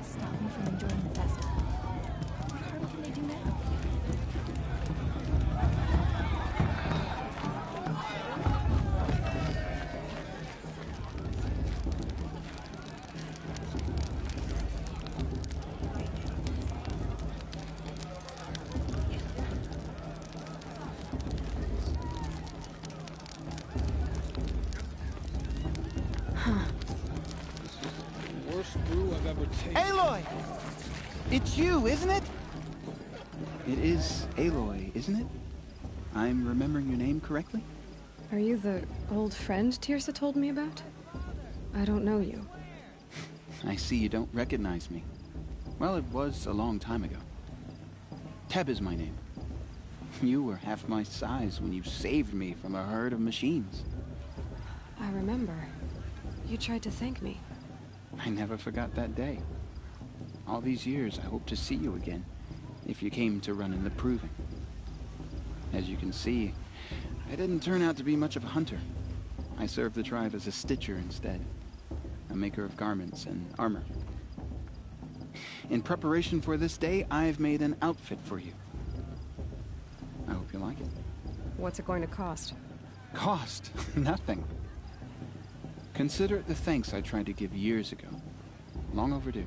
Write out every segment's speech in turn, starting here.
stop me from enjoying the festival. What harm can they do now? Aloy! It's you, isn't it? It is Aloy, isn't it? I'm remembering your name correctly? Are you the old friend Teersa told me about? I don't know you. I see you don't recognize me. Well, it was a long time ago. Teb is my name. You were half my size when you saved me from a herd of machines. I remember. You tried to thank me. I never forgot that day. All these years, I hope to see you again, if you came to run in the Proving. As you can see, I didn't turn out to be much of a hunter. I served the tribe as a stitcher instead, a maker of garments and armor. In preparation for this day, I've made an outfit for you. I hope you like it. What's it going to cost? Cost? Nothing. Consider it the thanks I tried to give years ago. Long overdue.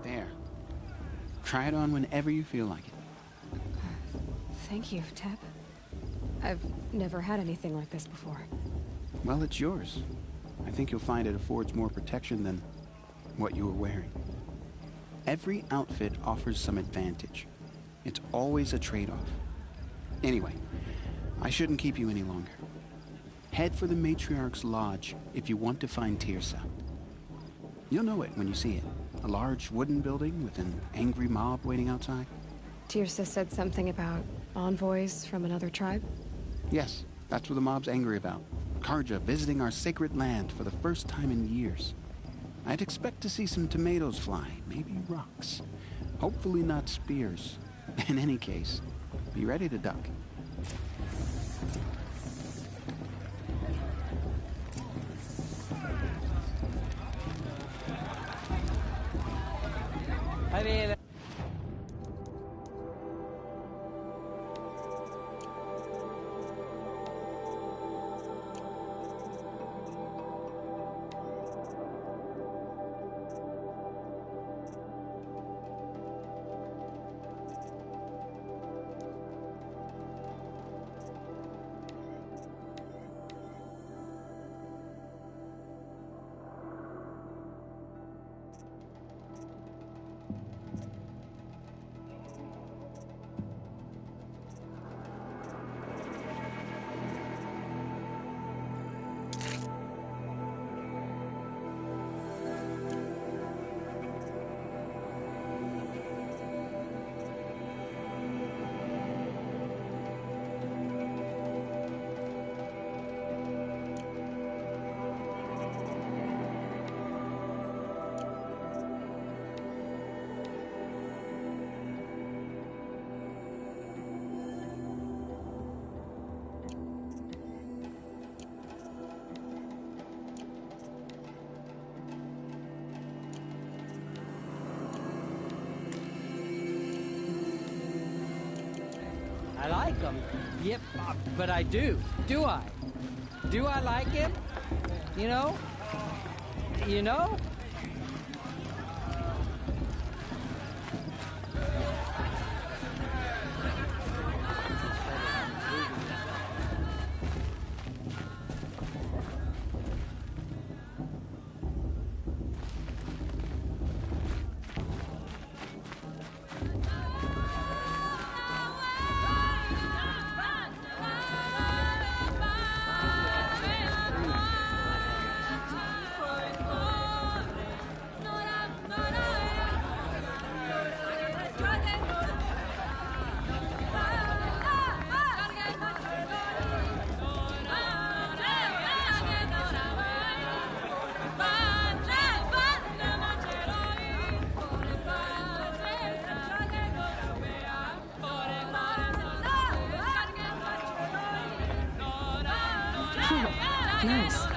There. Try it on whenever you feel like it. Thank you, Teb. I've never had anything like this before. Well, it's yours. I think you'll find it affords more protection than what you were wearing. Every outfit offers some advantage. It's always a trade-off. Anyway, I shouldn't keep you any longer. Head for the Matriarch's Lodge if you want to find Teersa. You'll know it when you see it. A large wooden building with an angry mob waiting outside. Teersa said something about envoys from another tribe? Yes, that's what the mob's angry about. Carja visiting our sacred land for the first time in years. I'd expect to see some tomatoes fly, maybe rocks. Hopefully not spears. In any case, be ready to duck. I mean... I like him. Yep, but I do. Do I? Do I like him? You know? You know? Nice.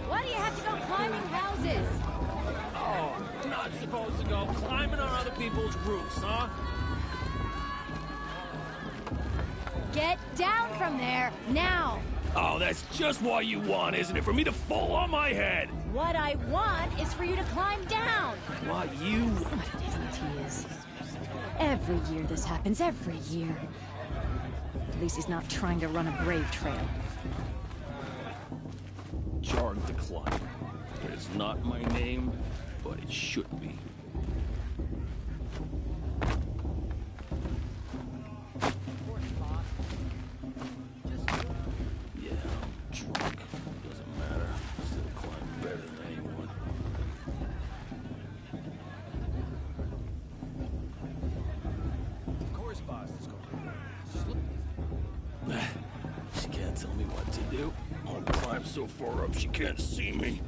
Why do you have to go climbing houses? Oh, not supposed to go climbing on other people's roofs, huh? Get down from there, now! Oh, that's just what you want, isn't it? For me to fall on my head! What I want is for you to climb down! What you... What an idiot he is. Every year this happens, every year. At least he's not trying to run a brave trail. Jarg the Climber. It's not my name, but it should be. Yeah, I'm drunk. Doesn't matter. Still climb better than anyone. Of course, boss. Let's go. She can't tell me what to do. I'll climb so far up she can't see me.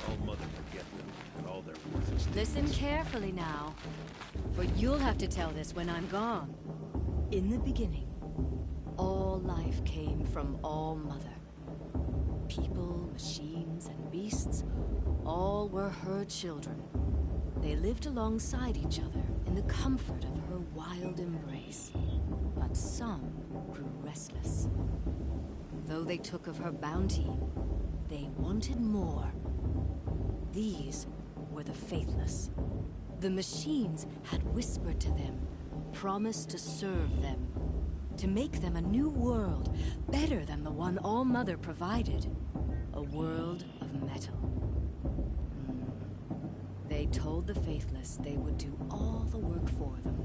All mother forget them and all their worthless. Listen carefully now, for you'll have to tell this when I'm gone. In the beginning, all life came from All Mother. People, machines, and beasts, all were her children. They lived alongside each other in the comfort of her wild embrace. But some grew restless. though they took of her bounty, they wanted more. These were the Faithless. The machines had whispered to them, promised to serve them, to make them a new world, better than the one All-Mother provided. A world of metal. They told the Faithless they would do all the work for them.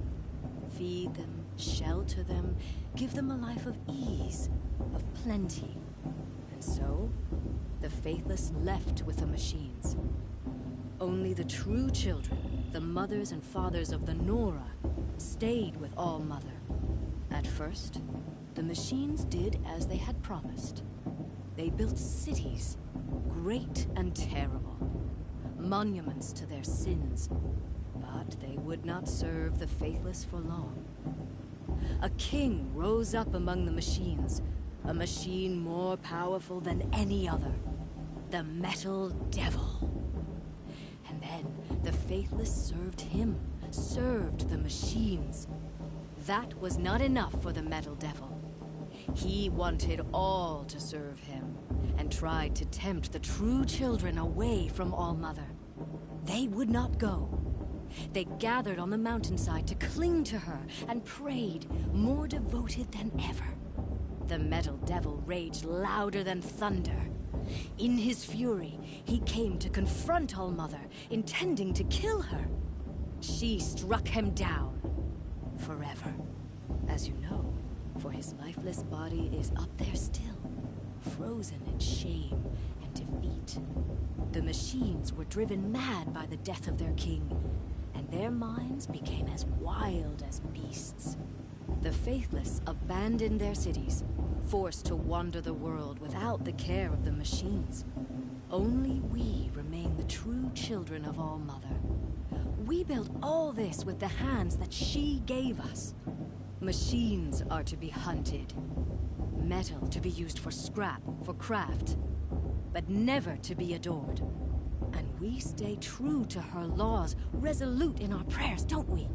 Feed them, shelter them, give them a life of ease, of plenty. And so, the Faithless left with the machines. Only the true children, the mothers and fathers of the Nora, stayed with All-Mother. At first, the machines did as they had promised. They built cities, great and terrible, monuments to their sins, but they would not serve the Faithless for long. A king rose up among the machines, a machine more powerful than any other, the Metal Devil. And then the Faithless served him, served the machines. That was not enough for the Metal Devil. He wanted all to serve him, and tried to tempt the true children away from All-Mother. They would not go. They gathered on the mountainside to cling to her and prayed, more devoted than ever. The Metal Devil raged louder than thunder. In his fury, he came to confront All-Mother, intending to kill her. She struck him down. Forever. As you know, for his lifeless body is up there still, frozen in shame and defeat. The machines were driven mad by the death of their king, and their minds became as wild as beasts. The Faithless abandoned their cities, forced to wander the world without the care of the machines. Only we remain the true children of All-Mother. We built all this with the hands that she gave us. Machines are to be hunted. Metal to be used for scrap, for craft. But never to be adored. And we stay true to her laws, resolute in our prayers, don't we?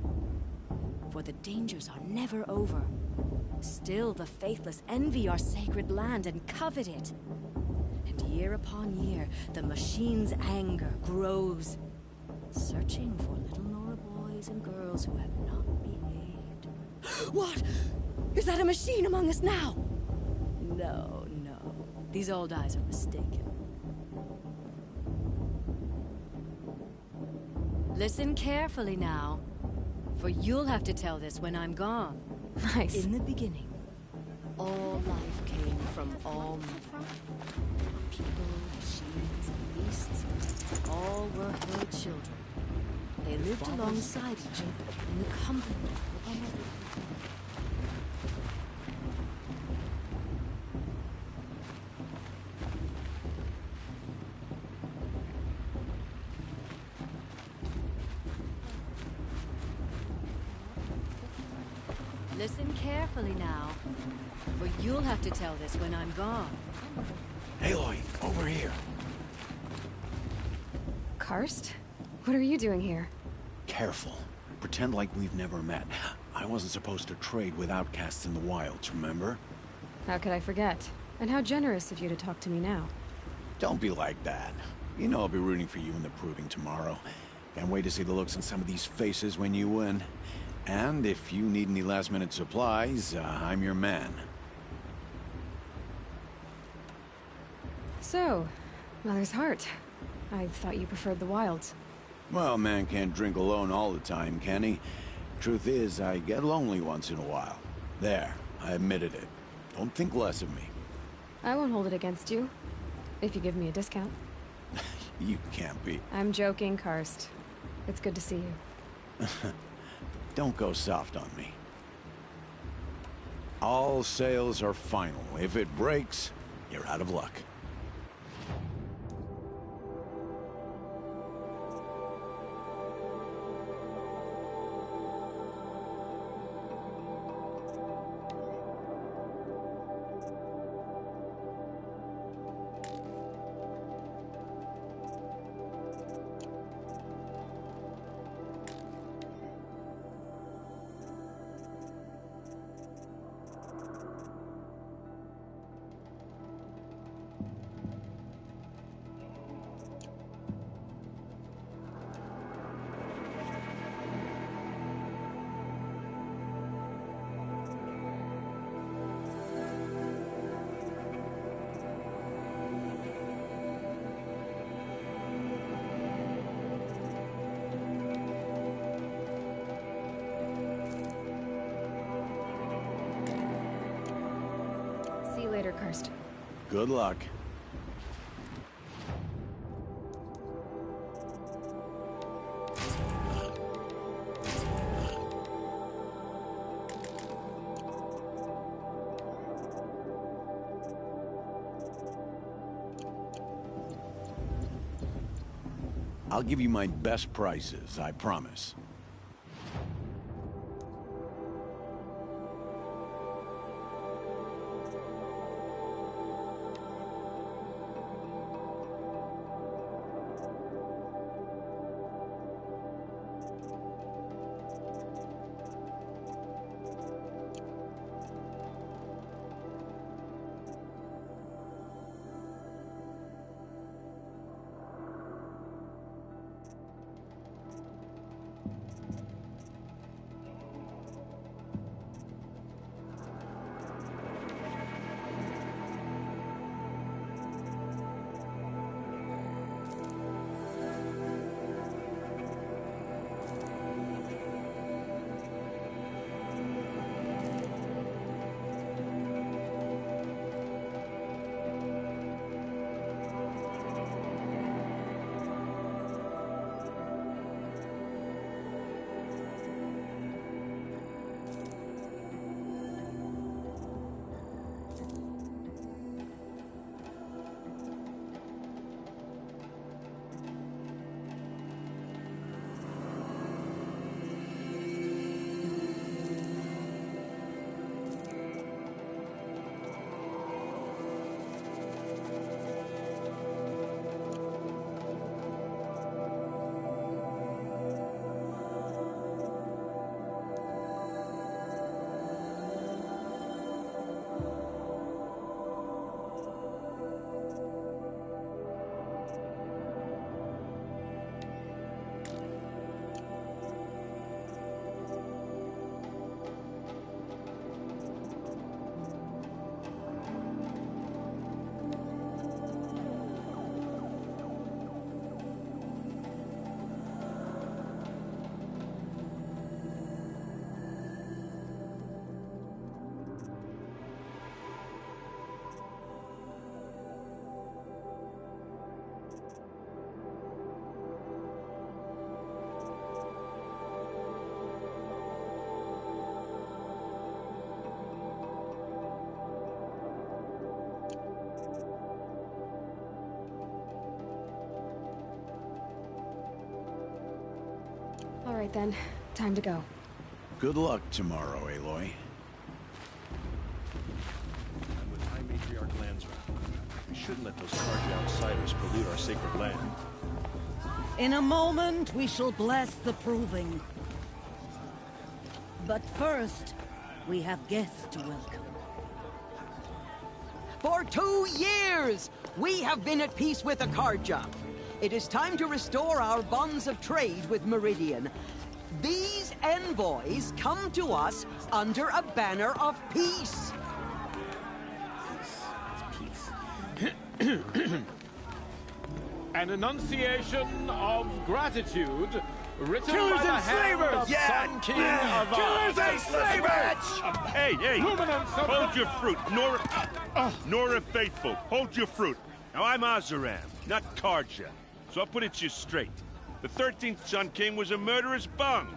For the dangers are never over. Still the Faithless envy our sacred land and covet it. And year upon year, the machine's anger grows, searching for little Nora boys and girls who have not behaved. What? Is that a machine among us now? No, no. These old eyes are mistaken. Listen carefully now, for you'll have to tell this when I'm gone. Nice. In the beginning, all life came from All-Mother. People, machines, and beasts, all were her children. They lived alongside each other in the company of one another. Listen carefully now, for you'll have to tell this when I'm gone. Aloy, over here. Karst? What are you doing here? Careful. Pretend like we've never met. I wasn't supposed to trade with outcasts in the wilds, remember? How could I forget? And how generous of you to talk to me now. Don't be like that. You know I'll be rooting for you in the proving tomorrow. Can't wait to see the looks on some of these faces when you win. And if you need any last-minute supplies, I'm your man. So, Mother's Heart. I thought you preferred the wilds. Well, man can't drink alone all the time, can he? Truth is, I get lonely once in a while. There, I admitted it. Don't think less of me. I won't hold it against you, if you give me a discount. You can't be. I'm joking, Karst. It's good to see you. Don't go soft on me. All sales are final. If it breaks, you're out of luck. here, Karst. Good luck. I'll give you my best prices, I promise. All right then, time to go. Good luck tomorrow, Aloy. I'm with High Matriarch Lansra. We shouldn't let those Carja outsiders pollute our sacred land. In a moment, we shall bless the proving. But first, we have guests to welcome. For 2 years, we have been at peace with the Carja. It is time to restore our bonds of trade with Meridian. These envoys come to us under a banner of peace. An enunciation of gratitude written Killers by the and hand slavers! of Sun King Avad. Killers and slavers! Hey! Luminance of Hold your fruit, Nora Faithful. Hold your fruit. Now, I'm Oseram, not Carja. So I'll put it to you straight. The 13th Sun King was a murderous bung.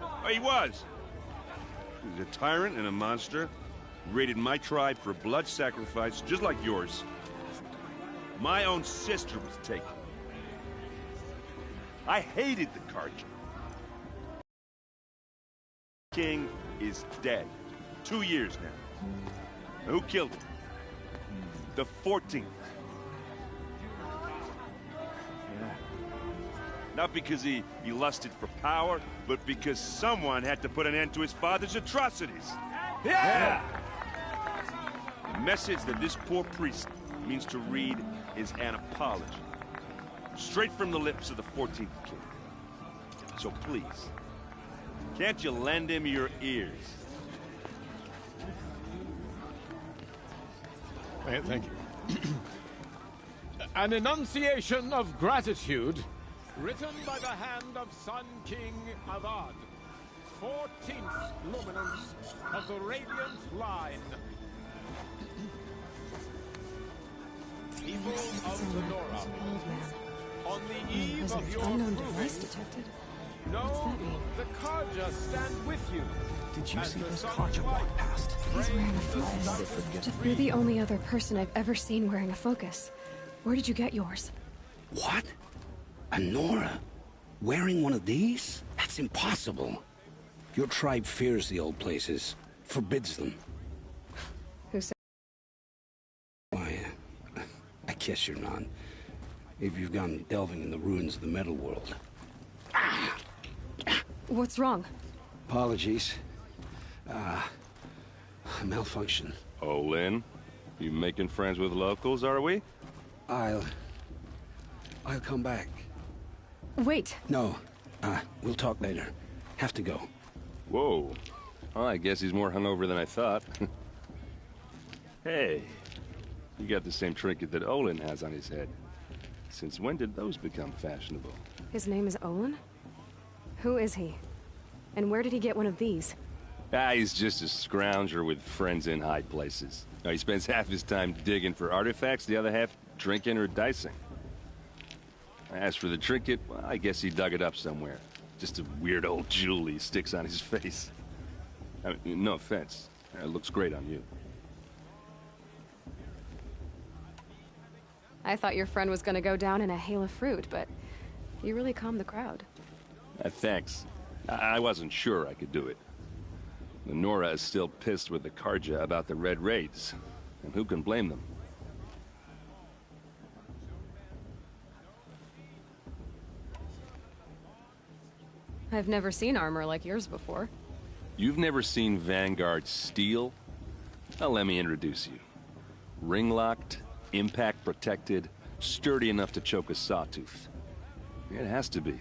Oh, he was. He was a tyrant and a monster. Raided my tribe for blood sacrifice, just like yours. My own sister was taken. I hated the Carja. King is dead. 2 years now. Now, who killed him? The 14th. Not because he lusted for power, but because someone had to put an end to his father's atrocities. Yeah! The message that this poor priest means to read is an apology. Straight from the lips of the 14th king. So please, can't you lend him your ears? Thank you. An enunciation of gratitude written by the hand of Sun King Avad, 14th luminance of the Radiant Line. People Looks like of it's the an Nora, old man. on the eve There's of an your unknown proving, device detected. What's know that mean? the Karja stand with you. Did you As see the this sun Karja light walk past? He's wearing a frames the focus. sun You're the only other person I've ever seen wearing a focus. Where did you get yours? What? A Nora? Wearing one of these? That's impossible. Your tribe fears the old places, forbids them. Who said? Why, I guess you're not. If you've gone delving in the ruins of the metal world. What's wrong? Apologies. Malfunction. Oh, Lynn? You making friends with locals, are we? I'll come back. Wait. No, we'll talk later. Have to go. Whoa. Oh, I guess he's more hungover than I thought. Hey, you got the same trinket that Olin has on his head. Since when did those become fashionable? His name is Olin? Who is he? And where did he get one of these? He's just a scrounger with friends in high places. He spends half his time digging for artifacts, the other half drinking or dicing. As for the trinket, well, I guess he dug it up somewhere. Just a weird old jewel he sticks on his face. I mean, no offense. It looks great on you. I thought your friend was gonna go down in a hail of fruit, but you really calmed the crowd. Thanks. I wasn't sure I could do it. The Nora is still pissed with the Karja about the Red Raids. And who can blame them? I've never seen armor like yours before. You've never seen Vanguard steel? Well, let me introduce you. Ring-locked, impact-protected, sturdy enough to choke a sawtooth. It has to be.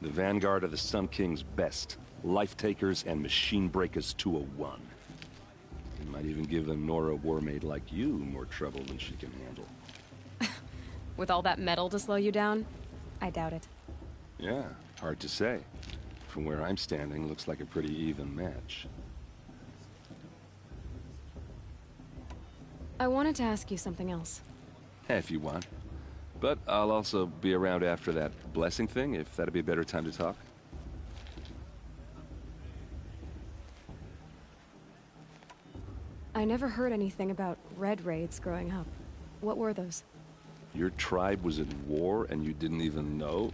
The Vanguard of the Sun King's best. Life-takers and machine-breakers to a one. It might even give a Nora warmaid like you more trouble than she can handle. With all that metal to slow you down? I doubt it. Yeah, hard to say. From where I'm standing, looks like a pretty even match. I wanted to ask you something else. If you want. But I'll also be around after that blessing thing, if that'd be a better time to talk. I never heard anything about Red Raids growing up. What were those? Your tribe was at war and you didn't even know?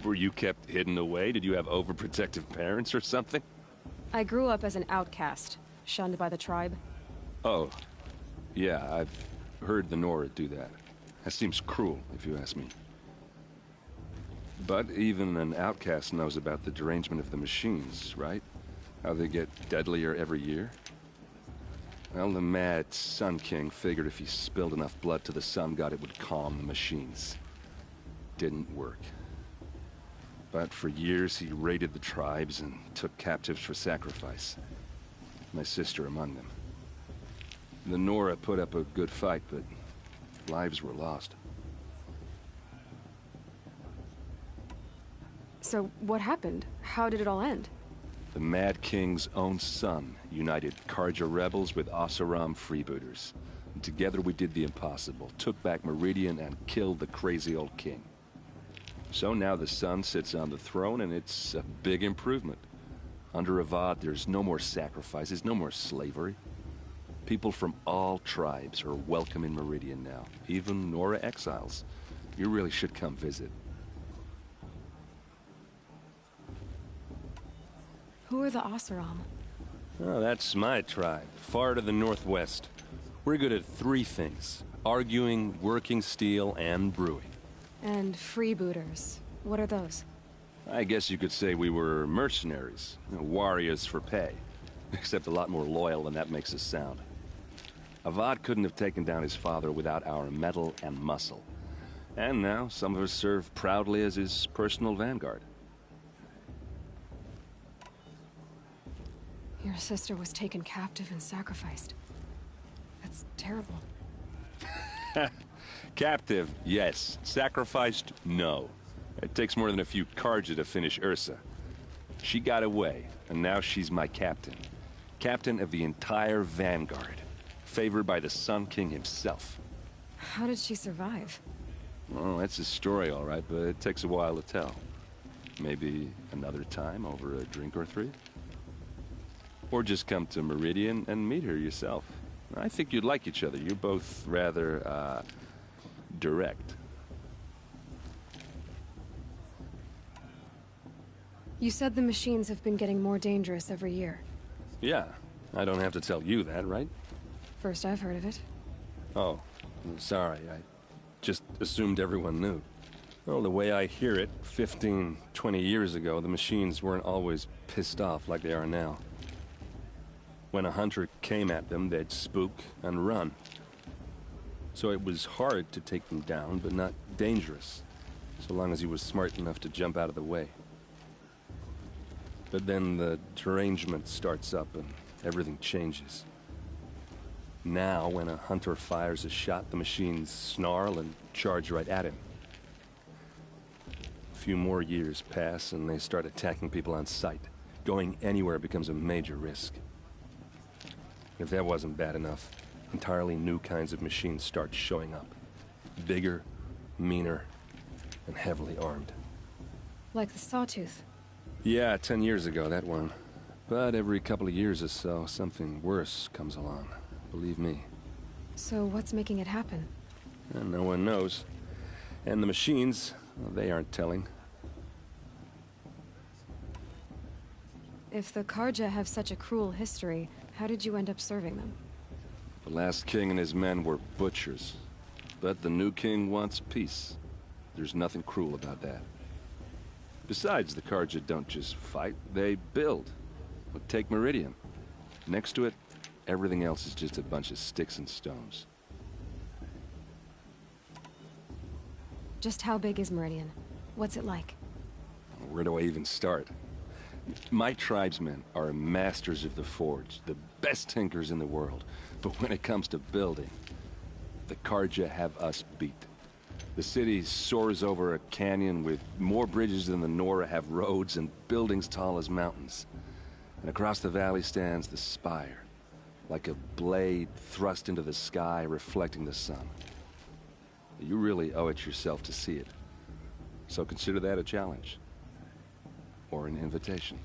Were you kept hidden away? Did you have overprotective parents or something? I grew up as an outcast, shunned by the tribe. Oh. Yeah, I've heard the Nora do that. That seems cruel, if you ask me. But even an outcast knows about the derangement of the machines, right? How they get deadlier every year? Well, the mad Sun King figured if he spilled enough blood to the Sun God, it would calm the machines. Didn't work. But for years, he raided the tribes and took captives for sacrifice. My sister among them. The Nora put up a good fight, but lives were lost. So, what happened? How did it all end? The Mad King's own son united Karja rebels with Oseram freebooters. And together we did the impossible, took back Meridian and killed the crazy old king. So now the son sits on the throne and it's a big improvement. Under Avad, there's no more sacrifices, no more slavery. People from all tribes are welcome in Meridian now, even Nora exiles. You really should come visit. Who are the Oseram? Oh, that's my tribe, far to the northwest. We're good at three things: arguing, working steel, and brewing. And freebooters. What are those? I guess you could say we were mercenaries, warriors for pay. Except a lot more loyal than that makes us sound. Avad couldn't have taken down his father without our metal and muscle. And now, some of us serve proudly as his personal vanguard. Your sister was taken captive and sacrificed. That's terrible. Captive, yes. Sacrificed, no. It takes more than a few Karja to finish Ursa. She got away, and now she's my captain. Captain of the entire Vanguard. Favored by the Sun King himself. How did she survive? Well, that's a story, all right, but it takes a while to tell. Maybe another time over a drink or three? Or just come to Meridian and meet her yourself. I think you'd like each other. You're both rather, direct. You said the machines have been getting more dangerous every year. Yeah, I don't have to tell you that, right? First I've heard of it. Oh, sorry, I just assumed everyone knew. Well, the way I hear it, 15, 20 years ago, the machines weren't always pissed off like they are now. When a hunter came at them, they'd spook and run. So it was hard to take them down, but not dangerous, so long as he was smart enough to jump out of the way. But then the derangement starts up and everything changes. Now, when a hunter fires a shot, the machines snarl and charge right at him. A few more years pass and they start attacking people on sight. Going anywhere becomes a major risk. If that wasn't bad enough, entirely new kinds of machines start showing up. Bigger, meaner, and heavily armed. Like the Sawtooth. Yeah, 10 years ago, that one. But every couple of years or so, something worse comes along. Believe me. So what's making it happen? And no one knows. And the machines, well, they aren't telling. If the Karja have such a cruel history, how did you end up serving them? The last king and his men were butchers. But the new king wants peace. There's nothing cruel about that. Besides, the Karja don't just fight, they build. But take Meridian. Next to it, everything else is just a bunch of sticks and stones. Just how big is Meridian? What's it like? Where do I even start? My tribesmen are masters of the forge, the best tinkers in the world. But when it comes to building, the Karja have us beat. The city soars over a canyon with more bridges than the Nora have roads and buildings tall as mountains. And across the valley stands the spire, like a blade thrust into the sky reflecting the sun. You really owe it yourself to see it. So consider that a challenge. Or an invitation.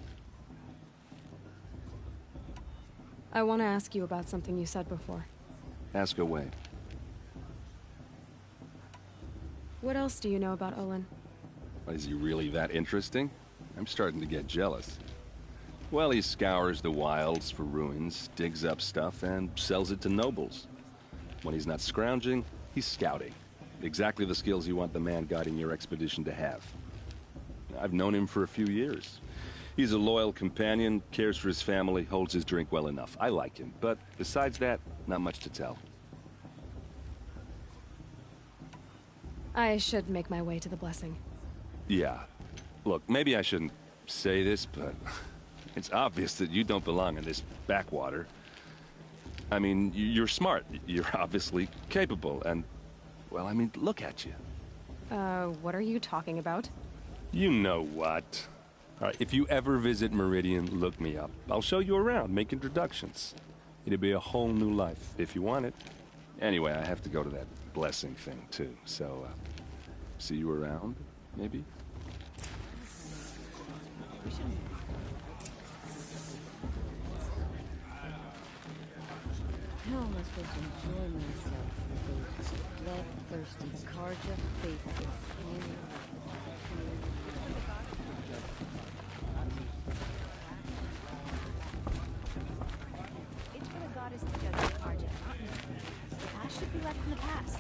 I want to ask you about something you said before. Ask away. What else do you know about Olin? Is he really that interesting? I'm starting to get jealous. Well, he scours the wilds for ruins, digs up stuff, and sells it to nobles. When he's not scrounging, he's scouting. Exactly the skills you want the man guiding your expedition to have. I've known him for a few years. He's a loyal companion, cares for his family, holds his drink well enough. I like him, but besides that, not much to tell. I should make my way to the blessing. Yeah. Look, maybe I shouldn't say this, but it's obvious that you don't belong in this backwater. I mean, you're smart. You're obviously capable, and, well, I mean, look at you. What are you talking about? You know what. All right, if you ever visit Meridian, look me up. I'll show you around, make introductions. It'll be a whole new life, if you want it. Anyway, I have to go to that blessing thing, too, so, see you around, maybe? How am I supposed to enjoy myself with those bloodthirsty Karja faces hanging It's for the goddess to judge the Karja, not me. The past should be left in the past.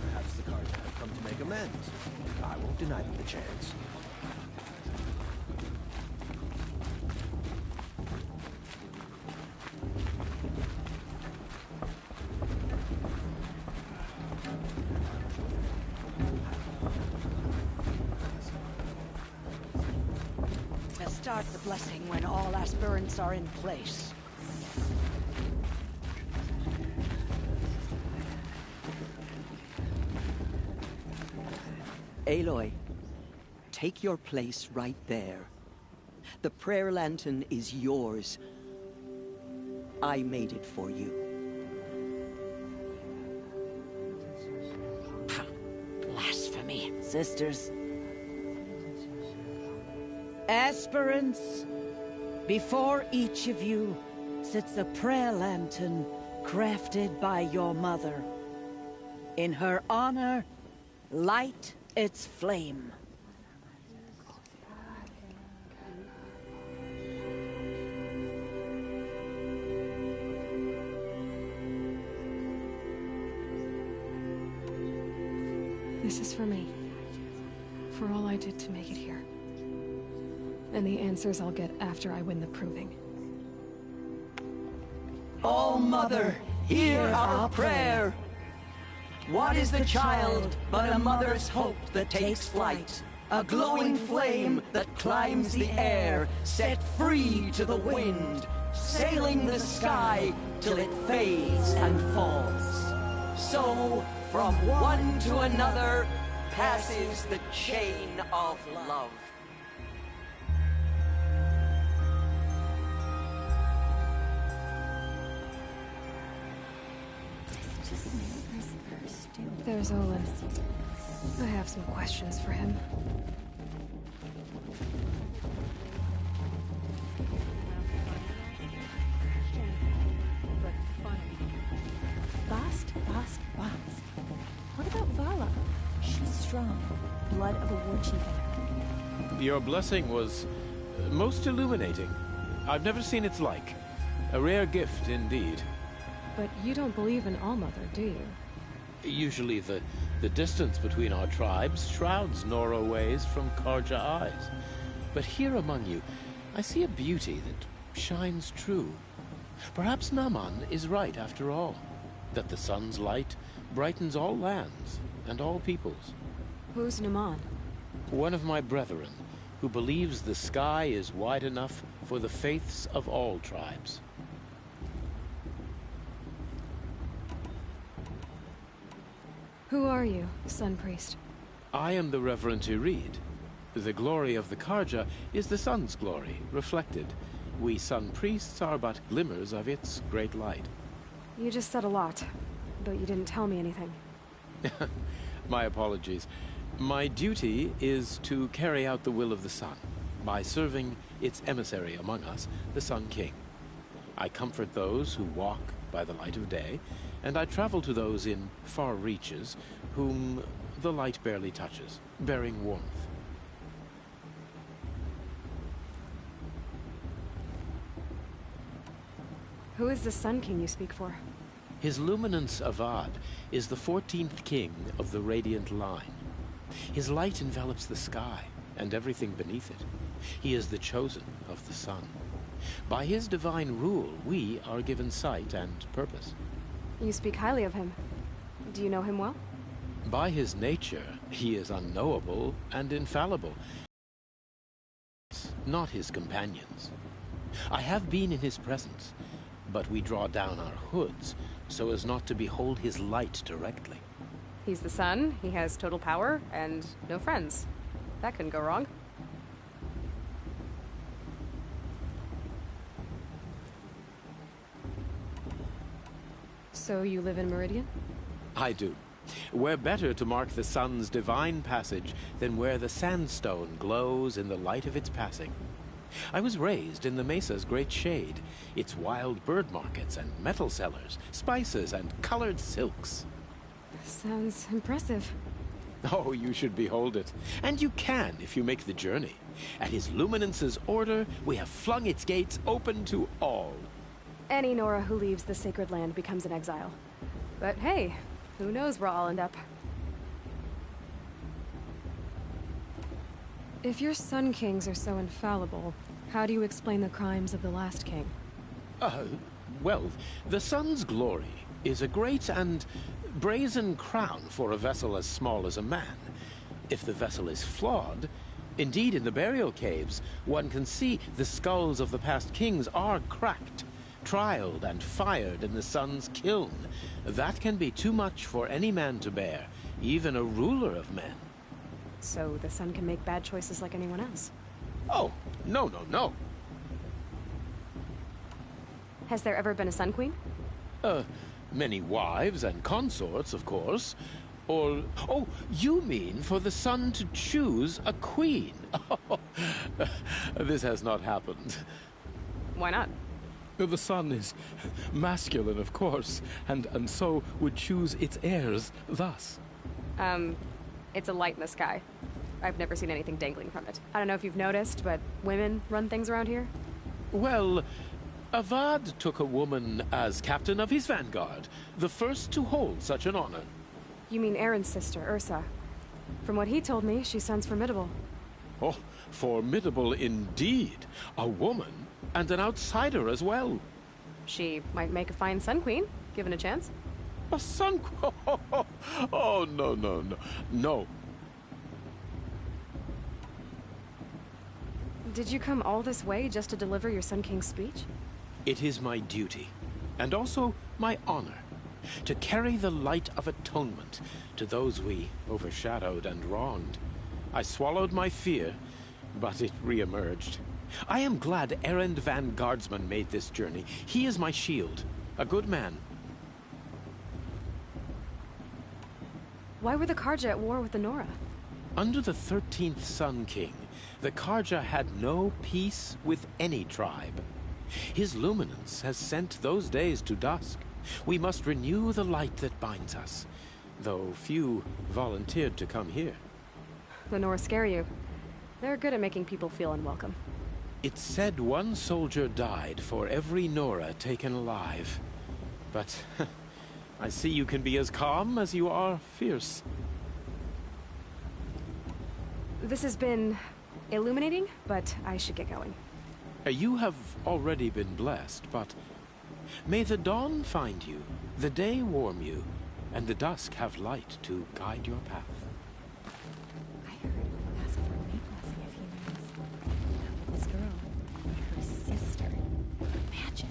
Perhaps the Karja have come to make amends. I won't deny them the chance. Estar start the blessing when all aspirants are in place. Aloy, take your place right there. The prayer lantern is yours. I made it for you. Blasphemy, sisters. Aspirants, before each of you sits a prayer lantern crafted by your mother. In her honor, light its flame. This is for me. For all I did to make it here. And the answers I'll get after I win the proving. All Mother, hear our prayer! What is the child but a mother's hope that takes flight? A glowing flame that climbs the air, set free to the wind, sailing the sky till it fades and falls. So, from one to another, passes the chain of love. There's Olin. I have some questions for him. Bast. What about Vala? She's strong. Blood of a war chief in her. Your blessing was most illuminating. I've never seen its like. A rare gift indeed. But you don't believe in Allmother, do you? Usually the distance between our tribes shrouds Nora ways from Carja eyes. But here among you, I see a beauty that shines true. Perhaps Naman is right after all, that the sun's light brightens all lands and all peoples. Who's Naman? One of my brethren, who believes the sky is wide enough for the faiths of all tribes. Who are you, Sun Priest? I am the Reverend Irid. The glory of the Carja is the sun's glory, reflected. We Sun Priests are but glimmers of its great light. You just said a lot, but you didn't tell me anything. My apologies. My duty is to carry out the will of the sun, by serving its emissary among us, the Sun King. I comfort those who walk by the light of day, and I travel to those in far reaches whom the light barely touches, bearing warmth. Who is the Sun King you speak for? His Luminance Avad is the 14th king of the Radiant Line. His light envelops the sky and everything beneath it. He is the chosen of the sun. By his divine rule, we are given sight and purpose. You speak highly of him. Do you know him well? By his nature, he is unknowable and infallible, not his companions. I have been in his presence, but we draw down our hoods so as not to behold his light directly. He's the sun, he has total power, and no friends. That couldn't go wrong. So you live in Meridian? I do. Where better to mark the sun's divine passage than where the sandstone glows in the light of its passing. I was raised in the Mesa's great shade, its wild bird markets and metal cellars, spices and colored silks. Sounds impressive. Oh, you should behold it. And you can if you make the journey. At his Luminance's order, we have flung its gates open to all. Any Nora who leaves the sacred land becomes an exile. But hey, who knows where I'll end up. If your Sun Kings are so infallible, how do you explain the crimes of the last king? Well, the sun's glory is a great and brazen crown for a vessel as small as a man. If the vessel is flawed, Indeed, in the burial caves, one can see the skulls of the past kings are cracked, trialed and fired in the sun's kiln. That can be too much for any man to bear, even a ruler of men. So the sun can make bad choices like anyone else? Oh, no, no, no. Has there ever been a Sun Queen? Many wives and consorts, of course. Or, oh, you mean for the sun to choose a queen? This has not happened. Why not? The sun is masculine, of course, and so would choose its heirs thus. It's a light in the sky. I've never seen anything dangling from it. I don't know if you've noticed, but women run things around here. Well, Avad took a woman as captain of his vanguard, the first to hold such an honor. You mean Aaron's sister, Ursa. From what he told me, she sounds formidable. Oh, formidable indeed. A woman, and an outsider as well. She might make a fine Sun Queen, given a chance. A Sun Queen? Oh, no, no, no. No. Did you come all this way just to deliver your Sun King's speech? It is my duty, and also my honor, to carry the light of atonement to those we overshadowed and wronged. I swallowed my fear, but it re-emerged. I am glad Erend Van Guardsman made this journey. He is my shield, a good man. Why were the Carja at war with the Nora? Under the 13th Sun King, the Carja had no peace with any tribe. His luminance has sent those days to dusk. We must renew the light that binds us, though few volunteered to come here. The Nora scare you. They're good at making people feel unwelcome. It's said one soldier died for every Nora taken alive. But I see you can be as calm as you are fierce. This has been illuminating, but I should get going. You have already been blessed, but may the dawn find you, the day warm you, and the dusk have light to guide your path. I heard you ask for a meat blessing a few minutes ago. This girl, her sister. Imagine.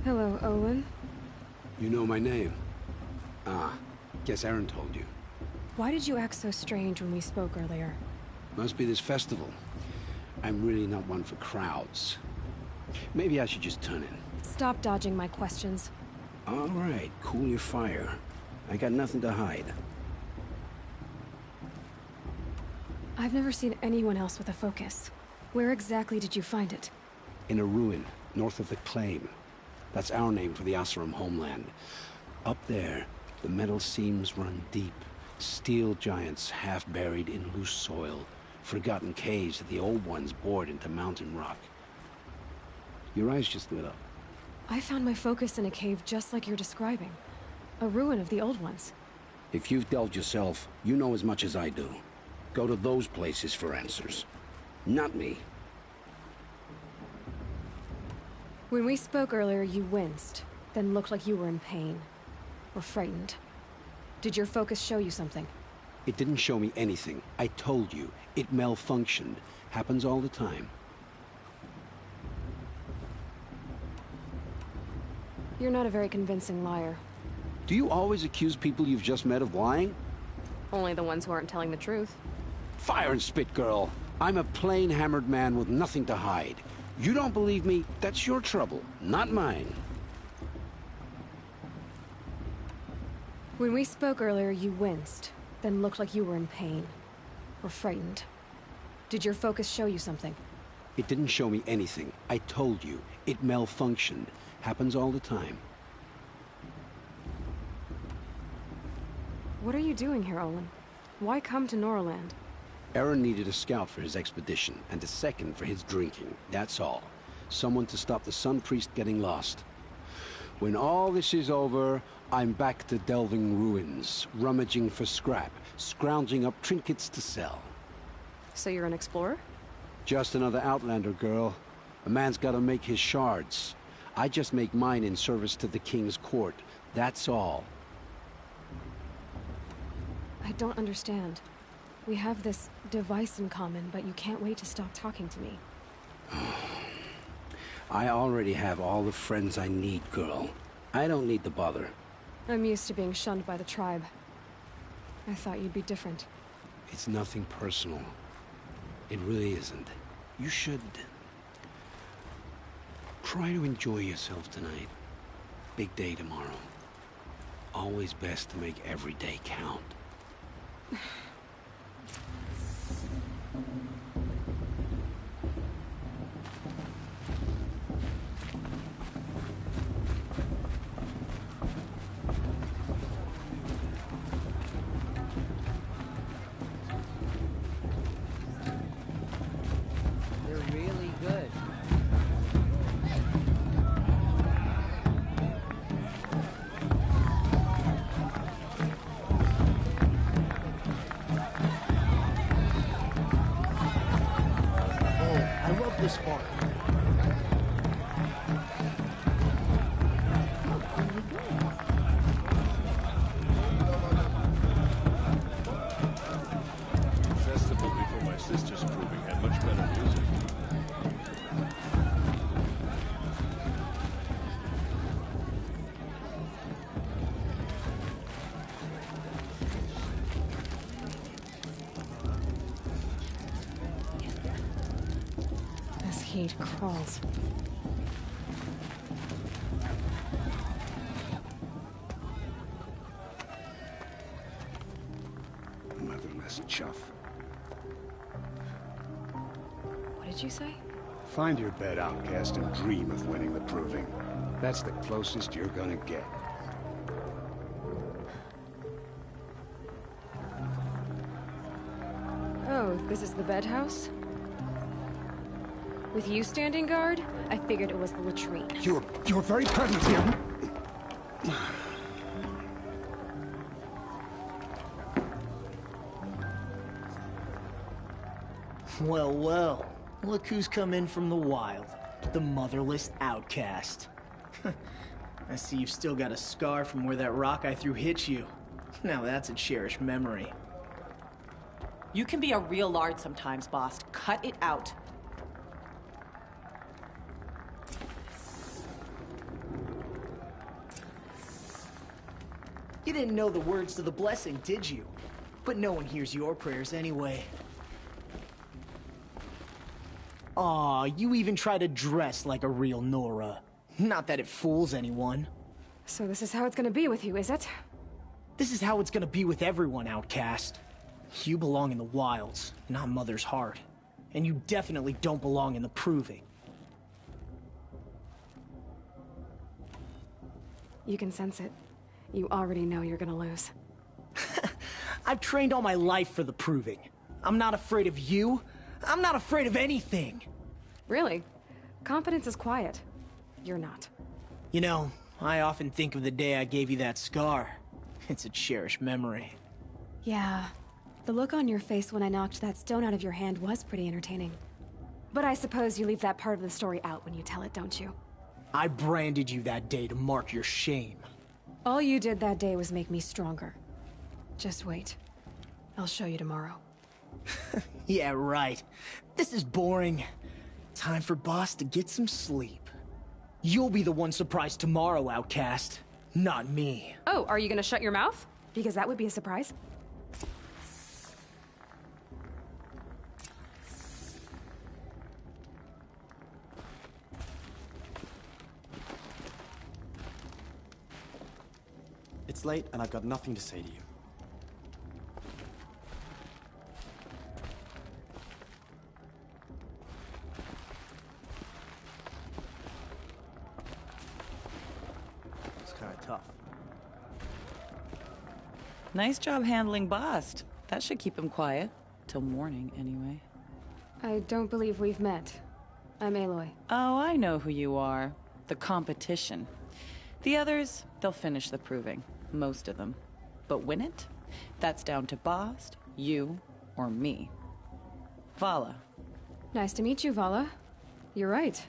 Hello, Olin. You know my name? Ah, guess Aaron told you. Why did you act so strange when we spoke earlier? Must be this festival. I'm really not one for crowds. Maybe I should just turn in. Stop dodging my questions. All right, cool your fire. I got nothing to hide. I've never seen anyone else with a focus. Where exactly did you find it? In a ruin, north of the Claim. That's our name for the Oseram homeland. Up there, the metal seams run deep. Steel giants half buried in loose soil. Forgotten caves that the old ones bored into mountain rock. Your eyes just lit up. I found my focus in a cave just like you're describing. A ruin of the old ones. If you've delved yourself, you know as much as I do. Go to those places for answers. Not me. When we spoke earlier, you winced, then looked like you were in pain. Or frightened. Did your focus show you something? It didn't show me anything. I told you. It malfunctioned. Happens all the time. You're not a very convincing liar. Do you always accuse people you've just met of lying? Only the ones who aren't telling the truth. Fire and spit, girl. I'm a plain hammered man with nothing to hide. You don't believe me, that's your trouble, not mine. When we spoke earlier, you winced, then looked like you were in pain. Or frightened. Did your focus show you something? It didn't show me anything. I told you. It malfunctioned. Happens all the time. What are you doing here, Olin? Why come to Noraland? Aaron needed a scout for his expedition, and a second for his drinking. That's all. Someone to stop the Sun Priest getting lost. When all this is over, I'm back to delving ruins, rummaging for scrap, scrounging up trinkets to sell. So you're an explorer? Just another Outlander, girl. A man's gotta make his shards. I just make mine in service to the King's court. That's all. I don't understand. We have this device in common, but you can't wait to stop talking to me. I already have all the friends I need, girl. I don't need the bother. I'm used to being shunned by the tribe. I thought you'd be different. It's nothing personal. It really isn't. You should... try to enjoy yourself tonight. Big day tomorrow. Always best to make every day count. They're really good. I love this part. Festival before my sister's proving had much better music. This heat crawls. Motherless chuff. What did you say? Find your bed, outcast, and dream of winning the proving. That's the closest you're gonna get. Oh, this is the bed house? With you standing guard, I figured it was the latrine. Your very presence here. Well, well. Look who's come in from the wild. The motherless outcast. I see you've still got a scar from where that rock I threw hit you. Now that's a cherished memory. You can be a real lard sometimes, boss. Cut it out. You didn't know the words to the blessing, did you? But no one hears your prayers anyway. Aw, you even try to dress like a real Nora. Not that it fools anyone. So this is how it's gonna be with you, is it? This is how it's gonna be with everyone, outcast. You belong in the wilds, not Mother's heart. And you definitely don't belong in the proving. You can sense it. You already know you're gonna lose. I've trained all my life for the proving. I'm not afraid of you. I'm not afraid of anything. Really? Confidence is quiet. You're not. You know, I often think of the day I gave you that scar. It's a cherished memory. Yeah. The look on your face when I knocked that stone out of your hand was pretty entertaining. But I suppose you leave that part of the story out when you tell it, don't you? I branded you that day to mark your shame. All you did that day was make me stronger. Just wait. I'll show you tomorrow. Yeah, right. This is boring. Time for Boss to get some sleep. You'll be the one surprised tomorrow, outcast. Not me. Oh, are you gonna shut your mouth? Because that would be a surprise. It's late, and I've got nothing to say to you. It's kind of tough. Nice job handling Bast. That should keep him quiet. Till morning, anyway. I don't believe we've met. I'm Aloy. Oh, I know who you are. The competition. The others, they'll finish the proving. Most of them. But win it? That's down to Bast, you, or me. Vala. Nice to meet you, Vala. You're right.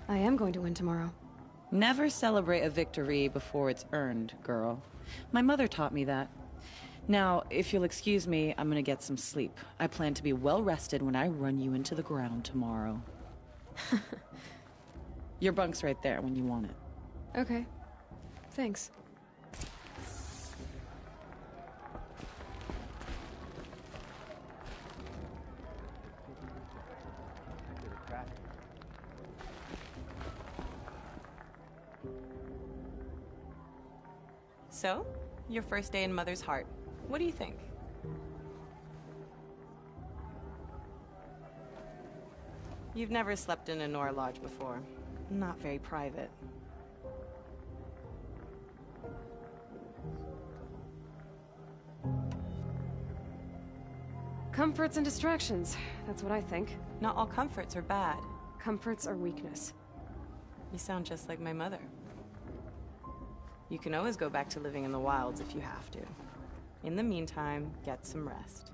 I am going to win tomorrow. Never celebrate a victory before it's earned, girl. My mother taught me that. Now, if you'll excuse me, I'm gonna get some sleep. I plan to be well rested when I run you into the ground tomorrow. Your bunk's right there when you want it. Okay. Thanks. So, your first day in Mother's Heart. What do you think? You've never slept in a Nora Lodge before. Not very private. Comforts and distractions. That's what I think. Not all comforts are bad. Comforts are weakness. You sound just like my mother. You can always go back to living in the wilds if you have to. In the meantime, get some rest.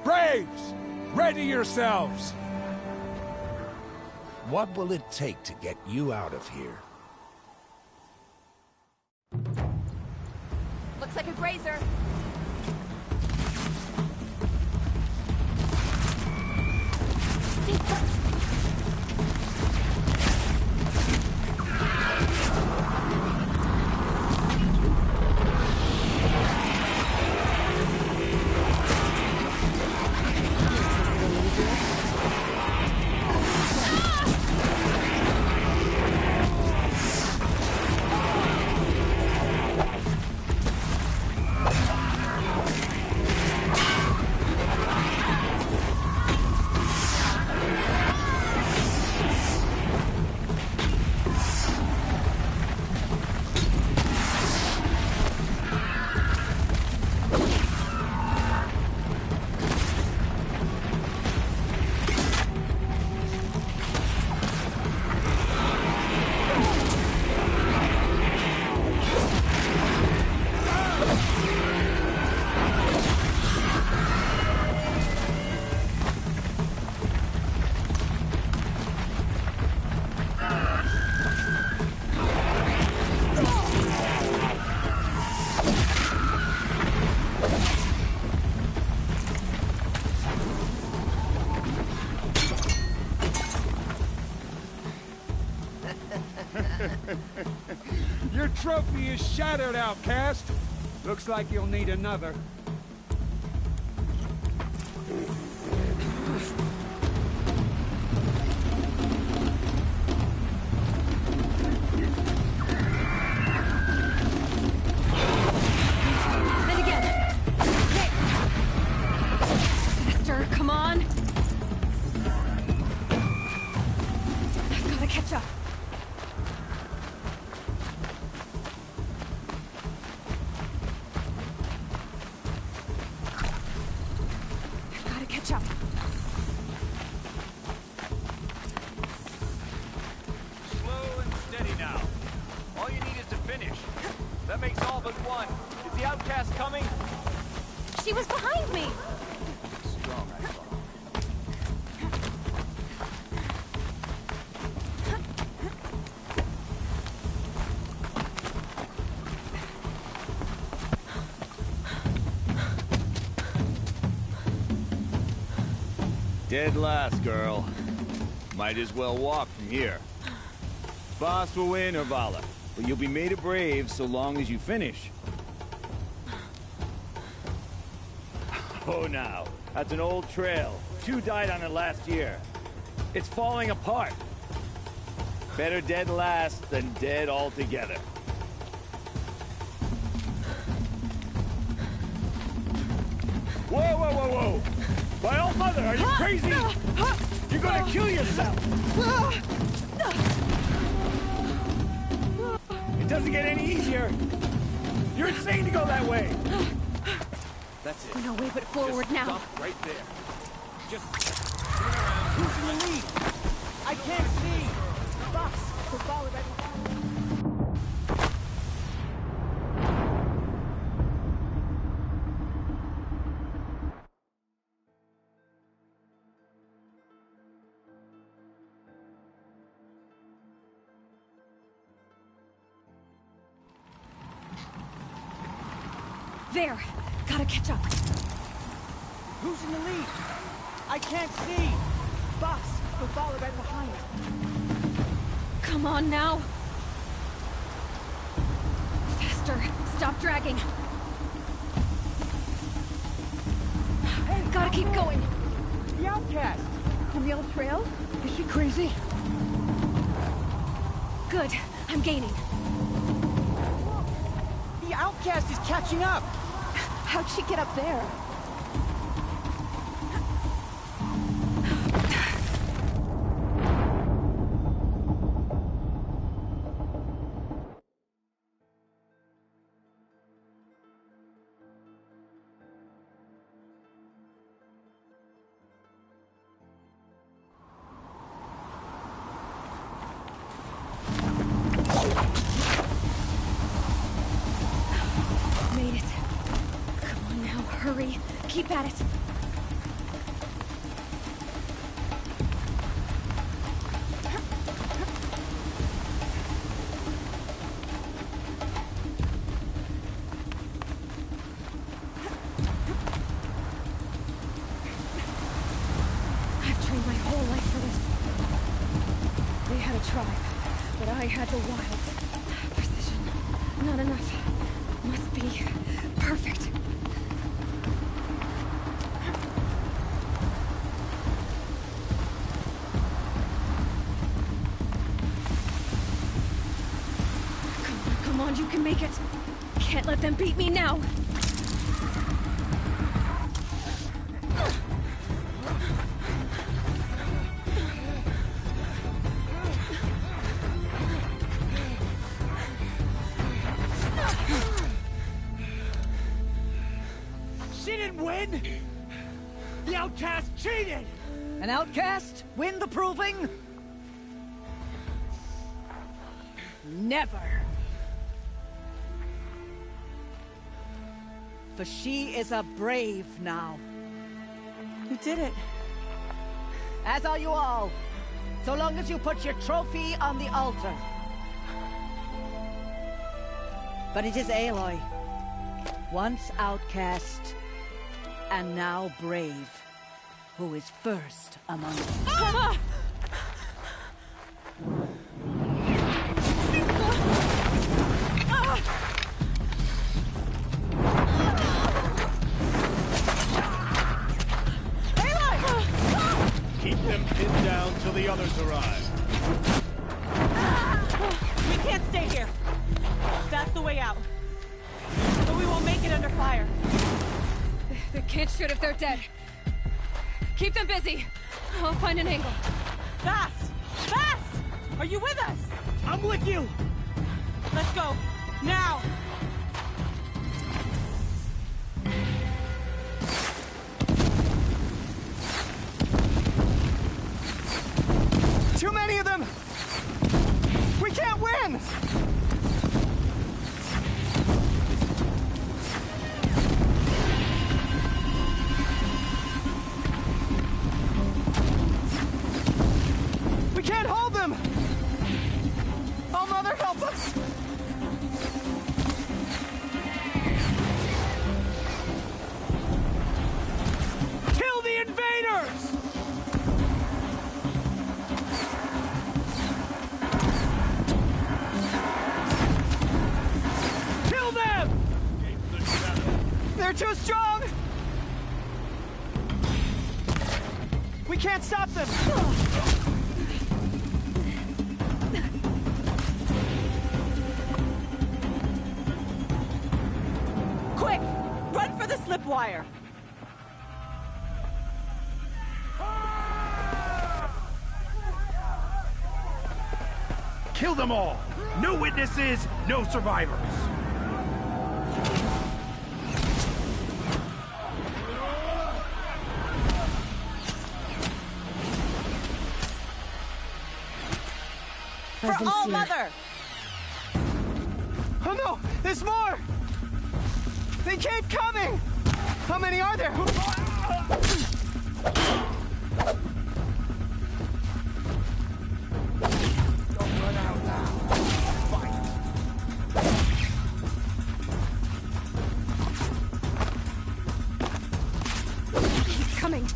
Braves! Ready yourselves! What will it take to get you out of here? Looks like a grazer. Your trophy is shattered, outcast. Looks like you'll need another. Then again. Okay. Faster, come on. I've gotta catch up. Catch up. Slow and steady now. All you need is to finish. That may outcast coming? She was behind me! Strong, I thought. Dead last, girl. Might as well walk from here. Boss will win, Urvala, but you'll be made a brave so long as you finish. Oh, now. That's an old trail. 2 died on it last year. It's falling apart. Better dead last than dead altogether. Whoa, whoa, whoa, whoa! By all mother, are you crazy? You're gonna kill yourself! It doesn't get any easier! You're insane to go that way! That's it. No way but forward Just now. stop right there. Just turn around. Who's in the lead? I can't see! Boss, we're following right behind. There! Gotta catch up. Who's in the lead? I can't see! Boss, we're following right behind. Come on now! Faster! Stop dragging! Hey, gotta keep going! The outcast! On the old trail? Is she crazy? Good. I'm gaining. The outcast is catching up! How'd she get up there? Made it. Come on now, hurry. Keep at it. I've trained my whole life for this. They had a tribe, but I had the wilds. Precision. Not enough. Must be perfect. Come on, you can make it. Can't let them beat me now. She didn't win! The outcast cheated! An outcast win the proving? Never! For she is a brave now. You did it. As are you all. So long as you put your trophy on the altar. But it is Aloy. Once outcast, and now brave, who is first among us. Keep them pinned down till the others arrive. We can't stay here. That's the way out. But we won't make it under fire. They can't shoot if they're dead. Keep them busy. I'll find an angle. Fast! Fast! Are you with us? I'm with you! Let's go. Now! Too many of them! We can't win! They're too strong! We can't stop them! Quick! Run for the slip wire! Kill them all! No witnesses, no survivors! For All Mother! Oh no! There's more! They keep coming! How many are there? Don't run out now. Fight! He's coming.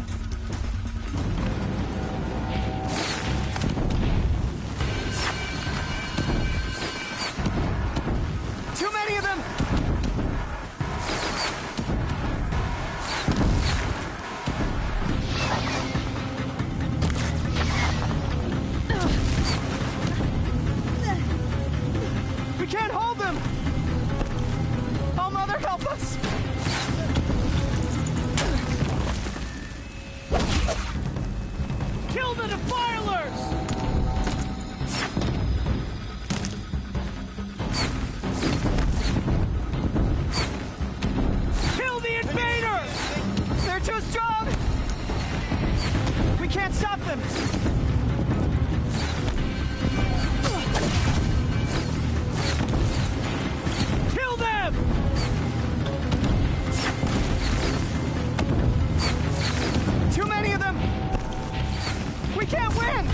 Too many of them! We can't hold them! All Mother, help us! Kill the Defilers! Kill the Invaders! They're too strong! We can't stop them! Kill them! Too many of them! We can't win!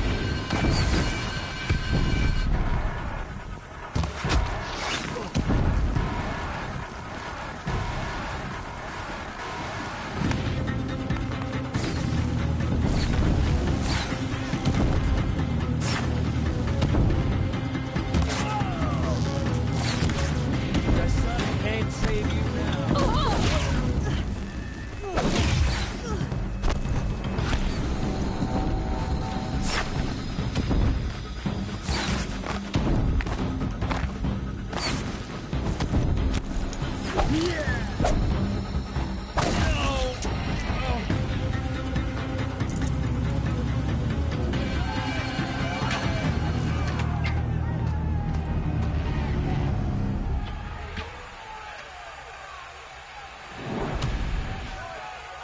The sun can't save you now.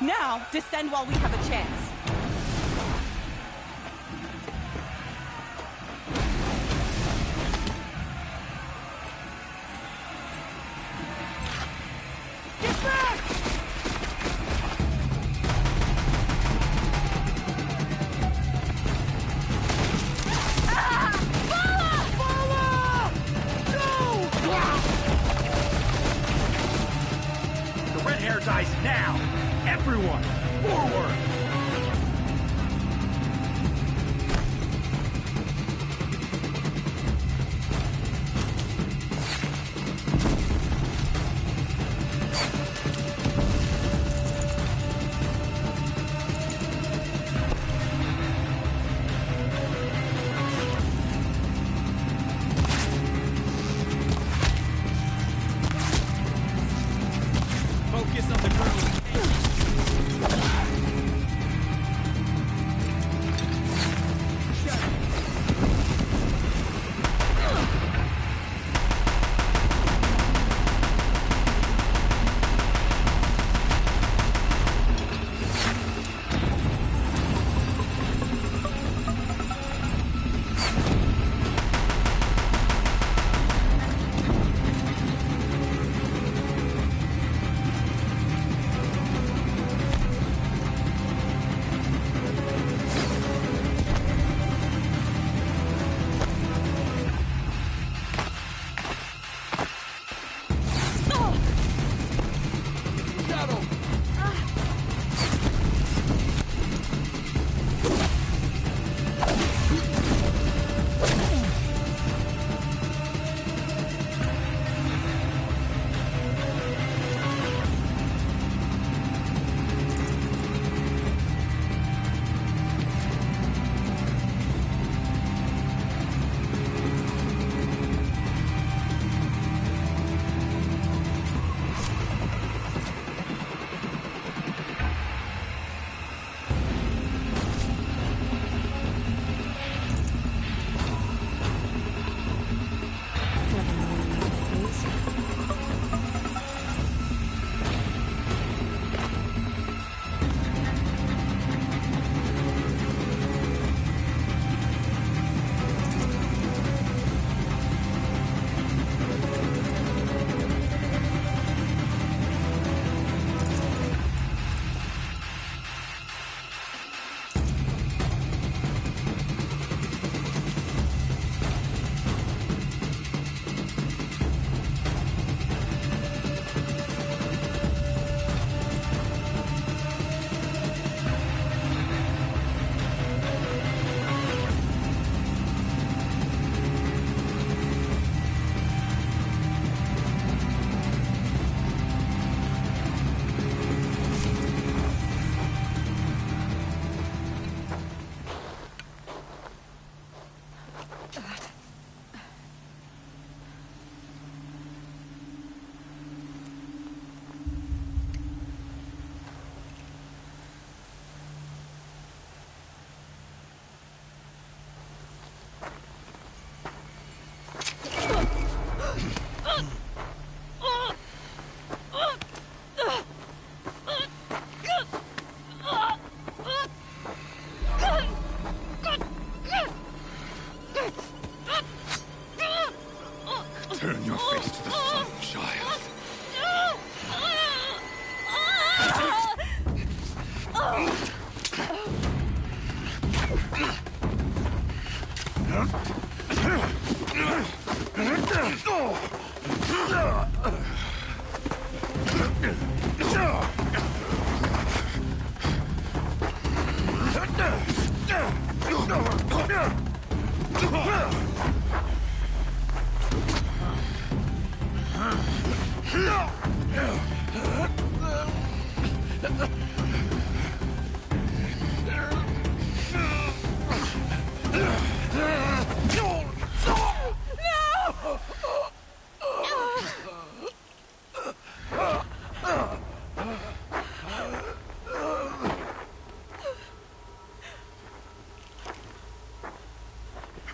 Now, descend while we have a chance. Get back! The red hair dies now! Everyone, forward! Focus on the girl.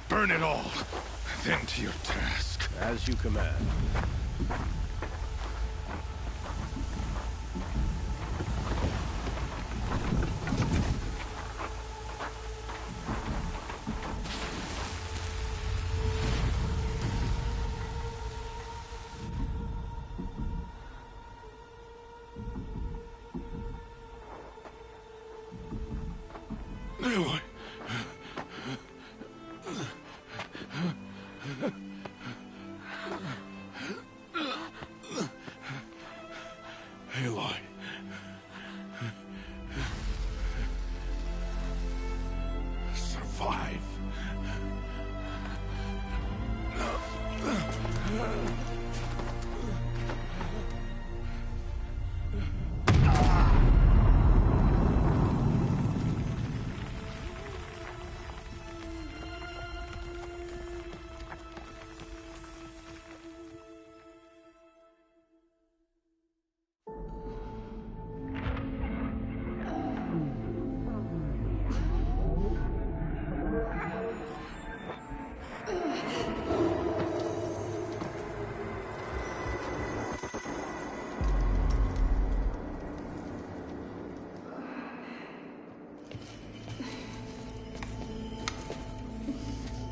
Burn it all, then to your task. As you command. Aloy. Aloy. Survive.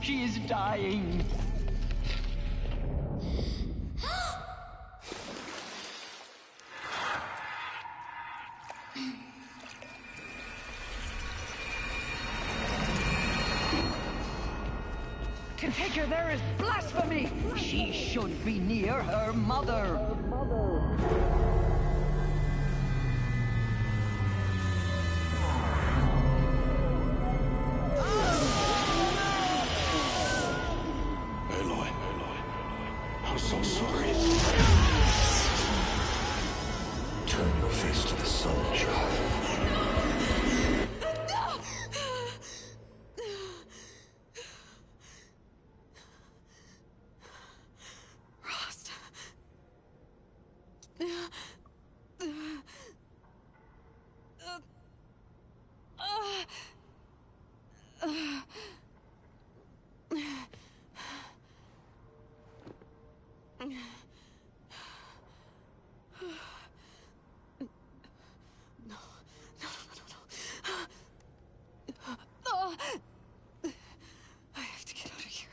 She is dying. To take her there is blasphemy. She should be near her mother. Aloy. I'm so sorry. Turn your face to the sun, child. Rost. I have to get out of here.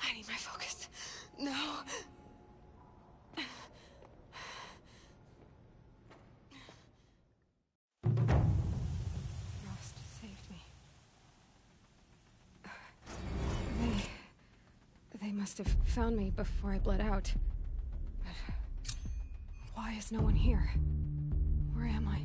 I need my focus. No. Rost saved me. They must have found me before I bled out. But why is no one here? Where am I?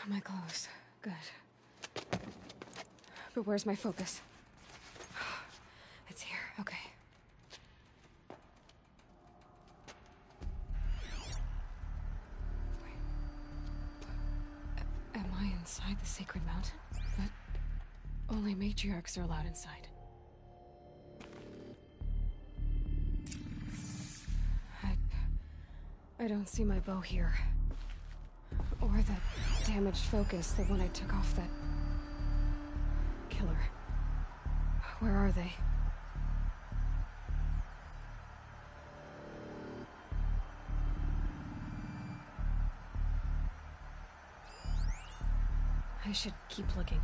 My clothes. Good. But where's my focus? It's here. Okay. Wait. Am I inside the sacred mountain? But only matriarchs are allowed inside. I don't see my bow here. Or that damaged focus, the one I took off that killer. Where are they? I should keep looking.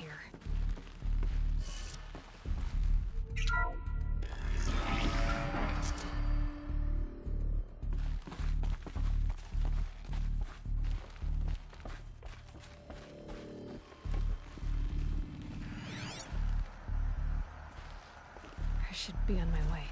here. I should be on my way.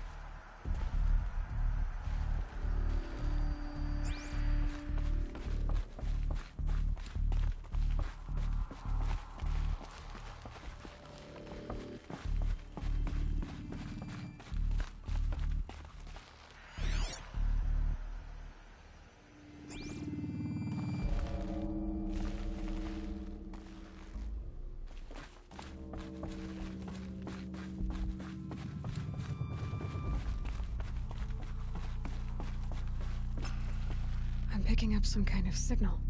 I'm picking up some kind of signal.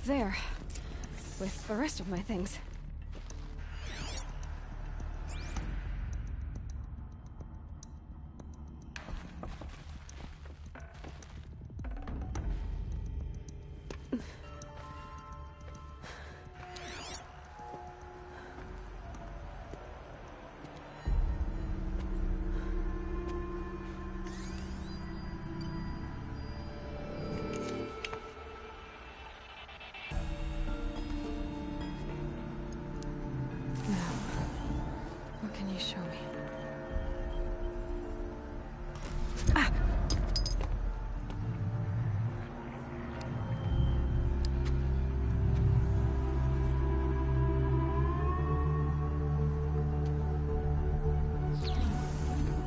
There. With the rest of my things. Show me. Ah!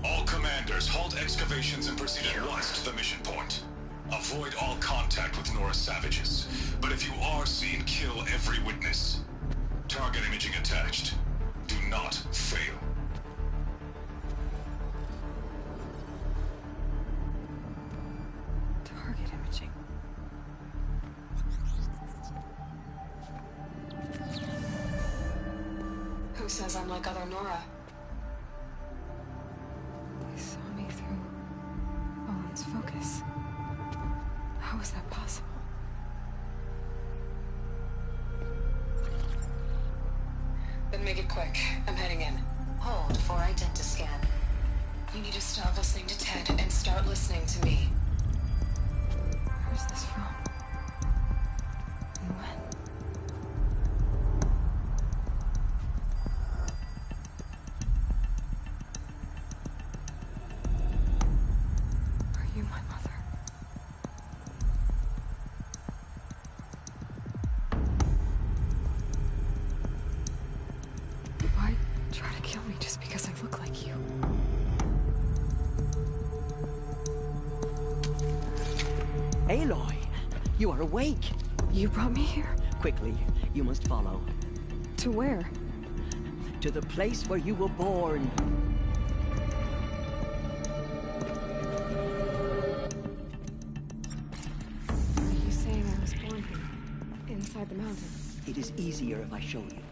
All commanders, halt excavations and proceed at once to the mission point. Avoid all contact with Nora savages. But if you are seen, kill every witness. Target imaging attached. Do not fail. Target imaging. Who says I'm like other Nora? They saw me through Owen's focus. How is that possible? Then make it quick. I'm heading in. Hold for identiscan. You need to stop listening to Ted and start listening to me. Where's this from? And when? Are you my mother? Why try to kill me just because I look like you? Aloy, you are awake. You brought me here? Quickly, you must follow. To where? To the place where you were born. Are you saying I was born here? Inside the mountain? It is easier if I show you.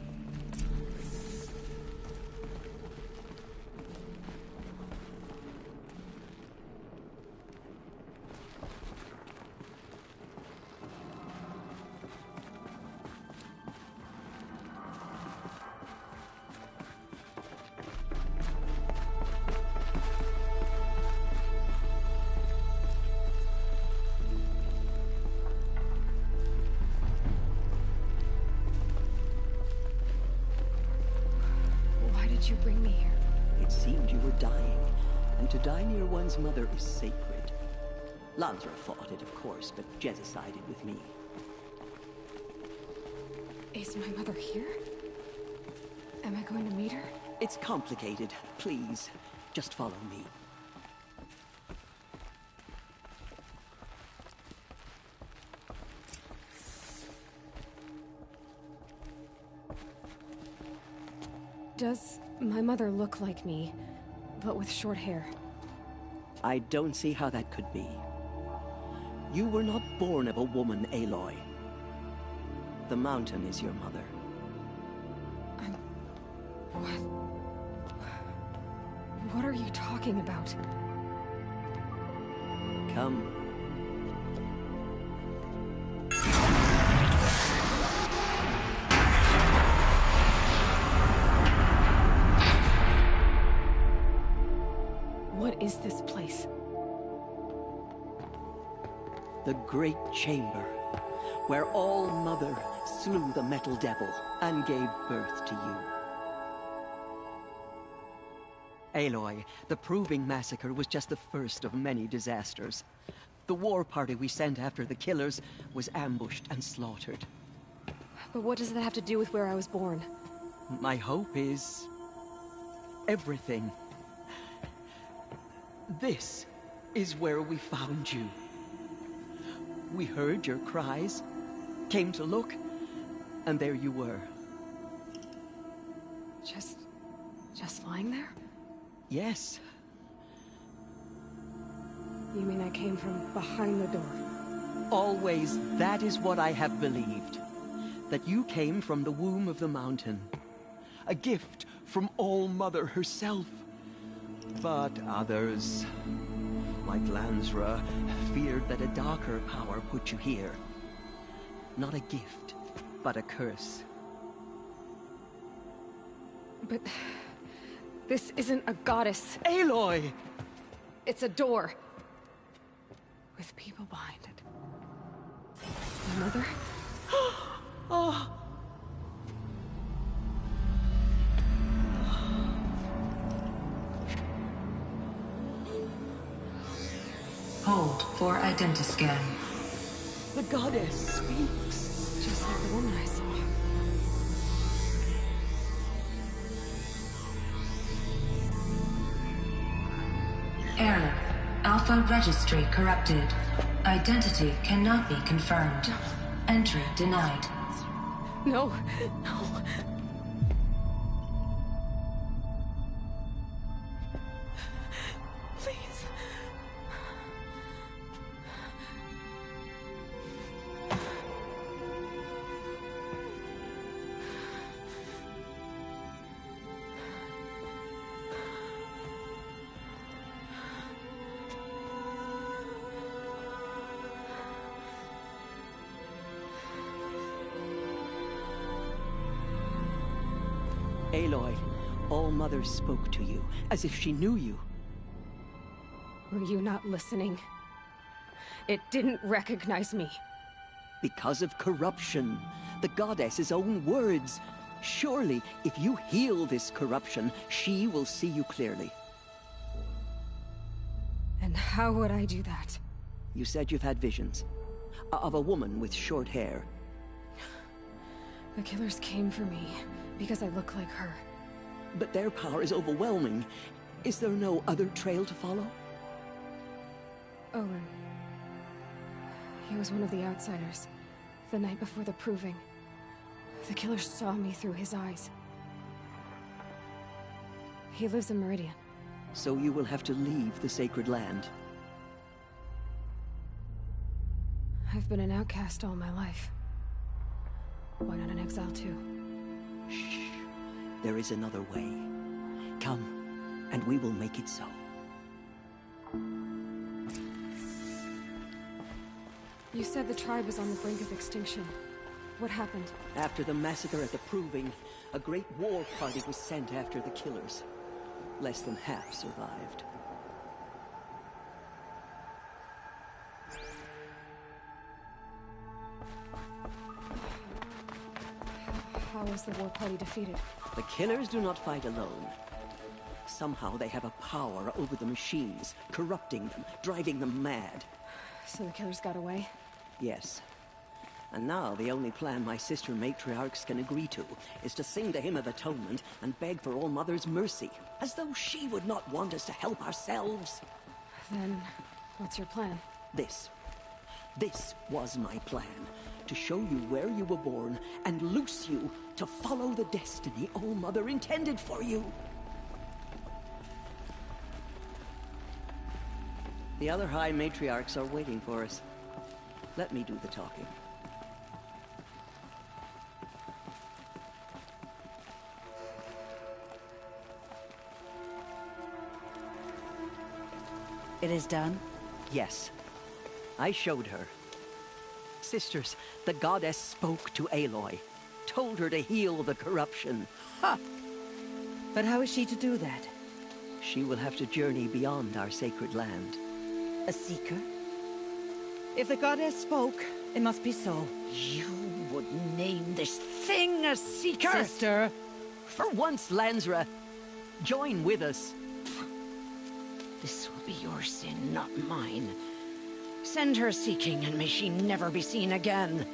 Why did you bring me here? It seemed you were dying, and to die near one's mother is sacred. Lansra fought it, of course, but Jezza sided with me. Is my mother here? Am I going to meet her? It's complicated. Please, just follow me. Does my mother look like me, but with short hair? I don't see how that could be. You were not born of a woman, Aloy. The mountain is your mother. I'm What are you talking about? Come. What is this place? The Great Chamber, where All-Mother slew the Metal Devil and gave birth to you. Aloy, the Proving Massacre was just the first of many disasters. The war party we sent after the killers was ambushed and slaughtered. But what does that have to do with where I was born? My hope is... everything. This is where we found you. We heard your cries, came to look, and there you were. Just lying there? Yes. You mean I came from behind the door? Always, that is what I have believed. That you came from the womb of the mountain. A gift from All-Mother herself. But others, like Lansra, feared that a darker power put you here. Not a gift, but a curse. But... this isn't a goddess. Aloy! It's a door. With people behind it. My mother? Oh! Hold for identiscan. The goddess speaks. Just like the woman I saw. Error. Alpha registry corrupted. Identity cannot be confirmed. Entry denied. No, no. Please. Aloy, All-Mother spoke to you, as if she knew you. Were you not listening? It didn't recognize me. Because of corruption. The goddess's own words. Surely, if you heal this corruption, she will see you clearly. And how would I do that? You said you've had visions. Of a woman with short hair. The killers came for me, because I look like her. But their power is overwhelming. Is there no other trail to follow? Olin. He was one of the outsiders. The night before the Proving. The killers saw me through his eyes. He lives in Meridian. So you will have to leave the sacred land. I've been an outcast all my life. Why not an exile too? Shh. There is another way. Come, and we will make it so. You said the tribe was on the brink of extinction. What happened? After the massacre at the Proving, a great war party was sent after the killers. Less than half survived. How was the war party defeated? The killers do not fight alone. Somehow they have a power over the machines, corrupting them, driving them mad. So the killers got away? Yes. And now the only plan my sister matriarchs can agree to is to sing the Hymn of Atonement and beg for All-Mother's mercy, as though she would not want us to help ourselves. Then, what's your plan? This was my plan. To show you where you were born and loose you to follow the destiny All-Mother intended for you. The other High Matriarchs are waiting for us. Let me do the talking. It is done? Yes. I showed her. Sisters, the goddess spoke to Aloy. Told her to heal the corruption. Ha! But how is she to do that? She will have to journey beyond our sacred land. A seeker? If the goddess spoke, it must be so. You would name this thing a seeker? Sister! For once, Lansra, join with us. This will be your sin, not mine. Send her seeking, and may she never be seen again.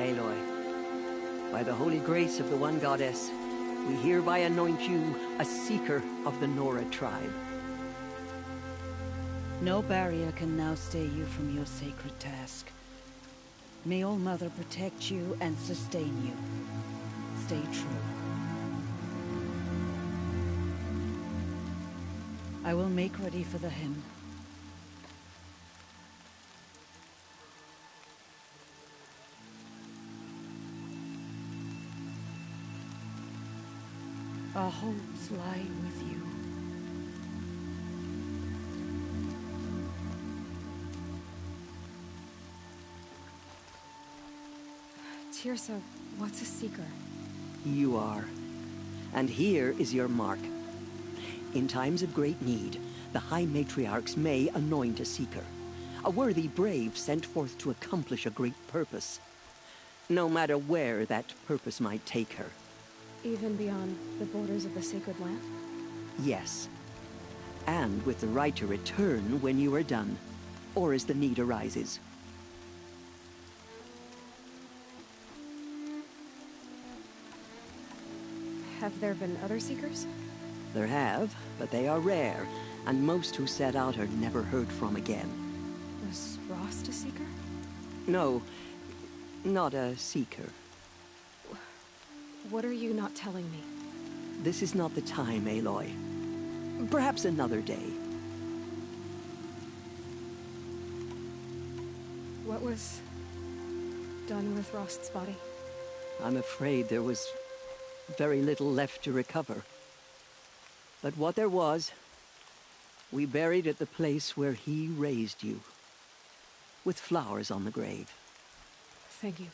Aloy, by the holy grace of the one goddess, we hereby anoint you a seeker of the Nora tribe. No barrier can now stay you from your sacred task. May All Mother protect you and sustain you. Stay true. I will make ready for the hymn. Our hopes lie with you. Teersa, what's a seeker? You are. And here is your mark. In times of great need, the High Matriarchs may anoint a seeker. A worthy brave sent forth to accomplish a great purpose. No matter where that purpose might take her. Even beyond the borders of the sacred land? Yes. And with the right to return when you are done, or as the need arises. Have there been other seekers? There have, but they are rare, and most who set out are never heard from again. Was Rost a seeker? No, not a seeker. What are you not telling me? This is not the time, Aloy. Perhaps another day. What was done with Rost's body? I'm afraid there was very little left to recover. But what there was, we buried at the place where he raised you, with flowers on the grave. Thank you.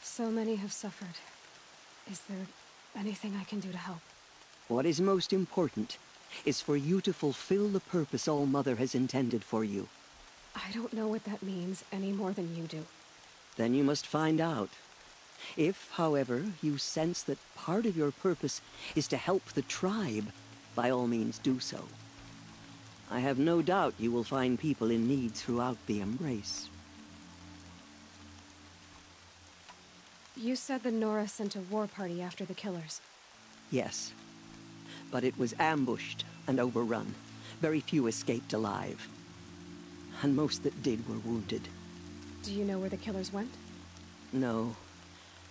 So many have suffered. Is there anything I can do to help? What is most important is for you to fulfill the purpose All Mother has intended for you. I don't know what that means any more than you do. Then you must find out. If, however, you sense that part of your purpose is to help the tribe, by all means do so. I have no doubt you will find people in need throughout the Embrace. You said the Nora sent a war party after the killers. Yes. But it was ambushed and overrun. Very few escaped alive. And most that did were wounded. Do you know where the killers went? No.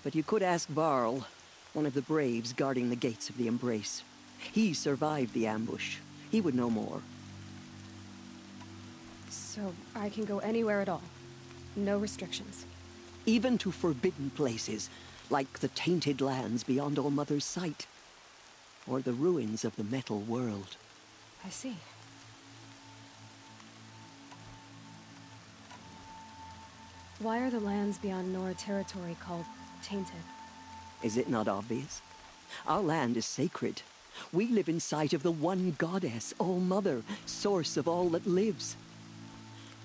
But you could ask Varl, one of the braves guarding the gates of the Embrace. He survived the ambush. He would know more. So I can go anywhere at all? No restrictions? Even to forbidden places, like the tainted lands beyond All Mother's sight. Or the ruins of the metal world. I see. Why are the lands beyond Nora territory called tainted? Is it not obvious? Our land is sacred. We live in sight of the one goddess, All Mother, source of all that lives.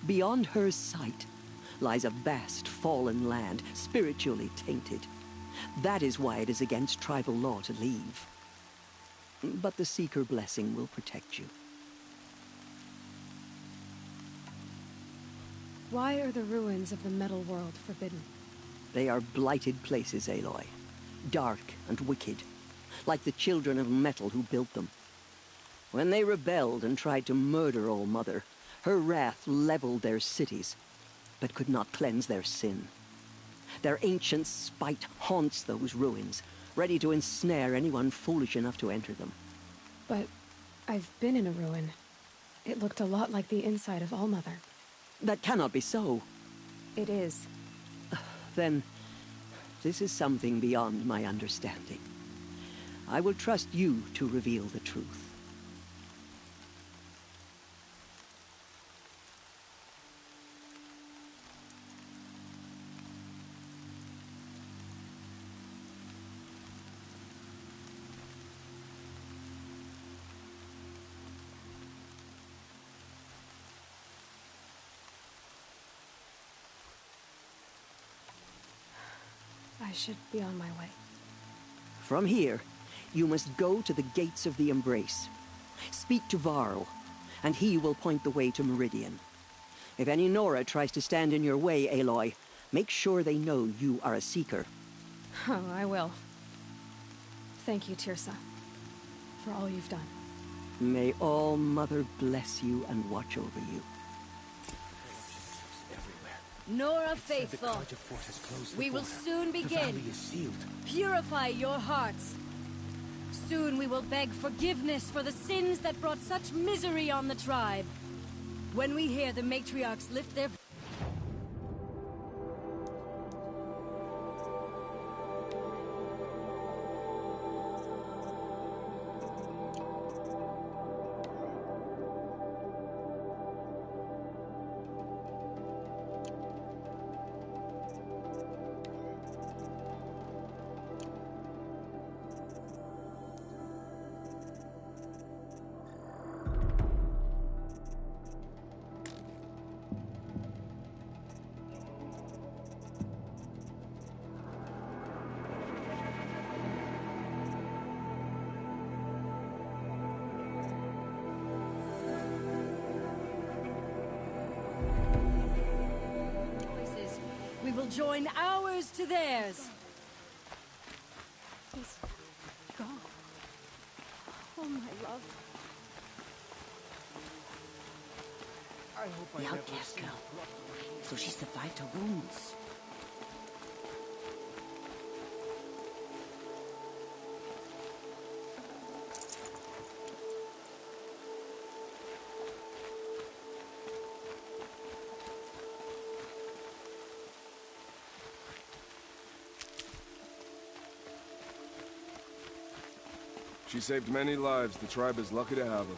Beyond her sight lies a vast fallen land, spiritually tainted. That is why it is against tribal law to leave. But the Seeker blessing will protect you. Why are the ruins of the metal world forbidden? They are blighted places, Aloy. Dark and wicked. Like the children of metal who built them. When they rebelled and tried to murder All Mother, her wrath leveled their cities, but could not cleanse their sin. Their ancient spite haunts those ruins, ready to ensnare anyone foolish enough to enter them. But I've been in a ruin. It looked a lot like the inside of Allmother. That cannot be so. It is. Then, this is something beyond my understanding. I will trust you to reveal the truth. I should be on my way. From here, you must go to the Gates of the Embrace. Speak to Varl, and he will point the way to Meridian. If any Nora tries to stand in your way, Aloy, make sure they know you are a Seeker. Oh, I will. Thank you, Teersa, for all you've done. May All Mother bless you and watch over you. Nora Faithful, we will soon begin. Purify your hearts. Soon we will beg forgiveness for the sins that brought such misery on the tribe. When we hear the matriarchs lift their... We will join ours to theirs. He's gone. Oh, my love. The outcast girl. So she survived her wounds. She saved many lives. The tribe is lucky to have her.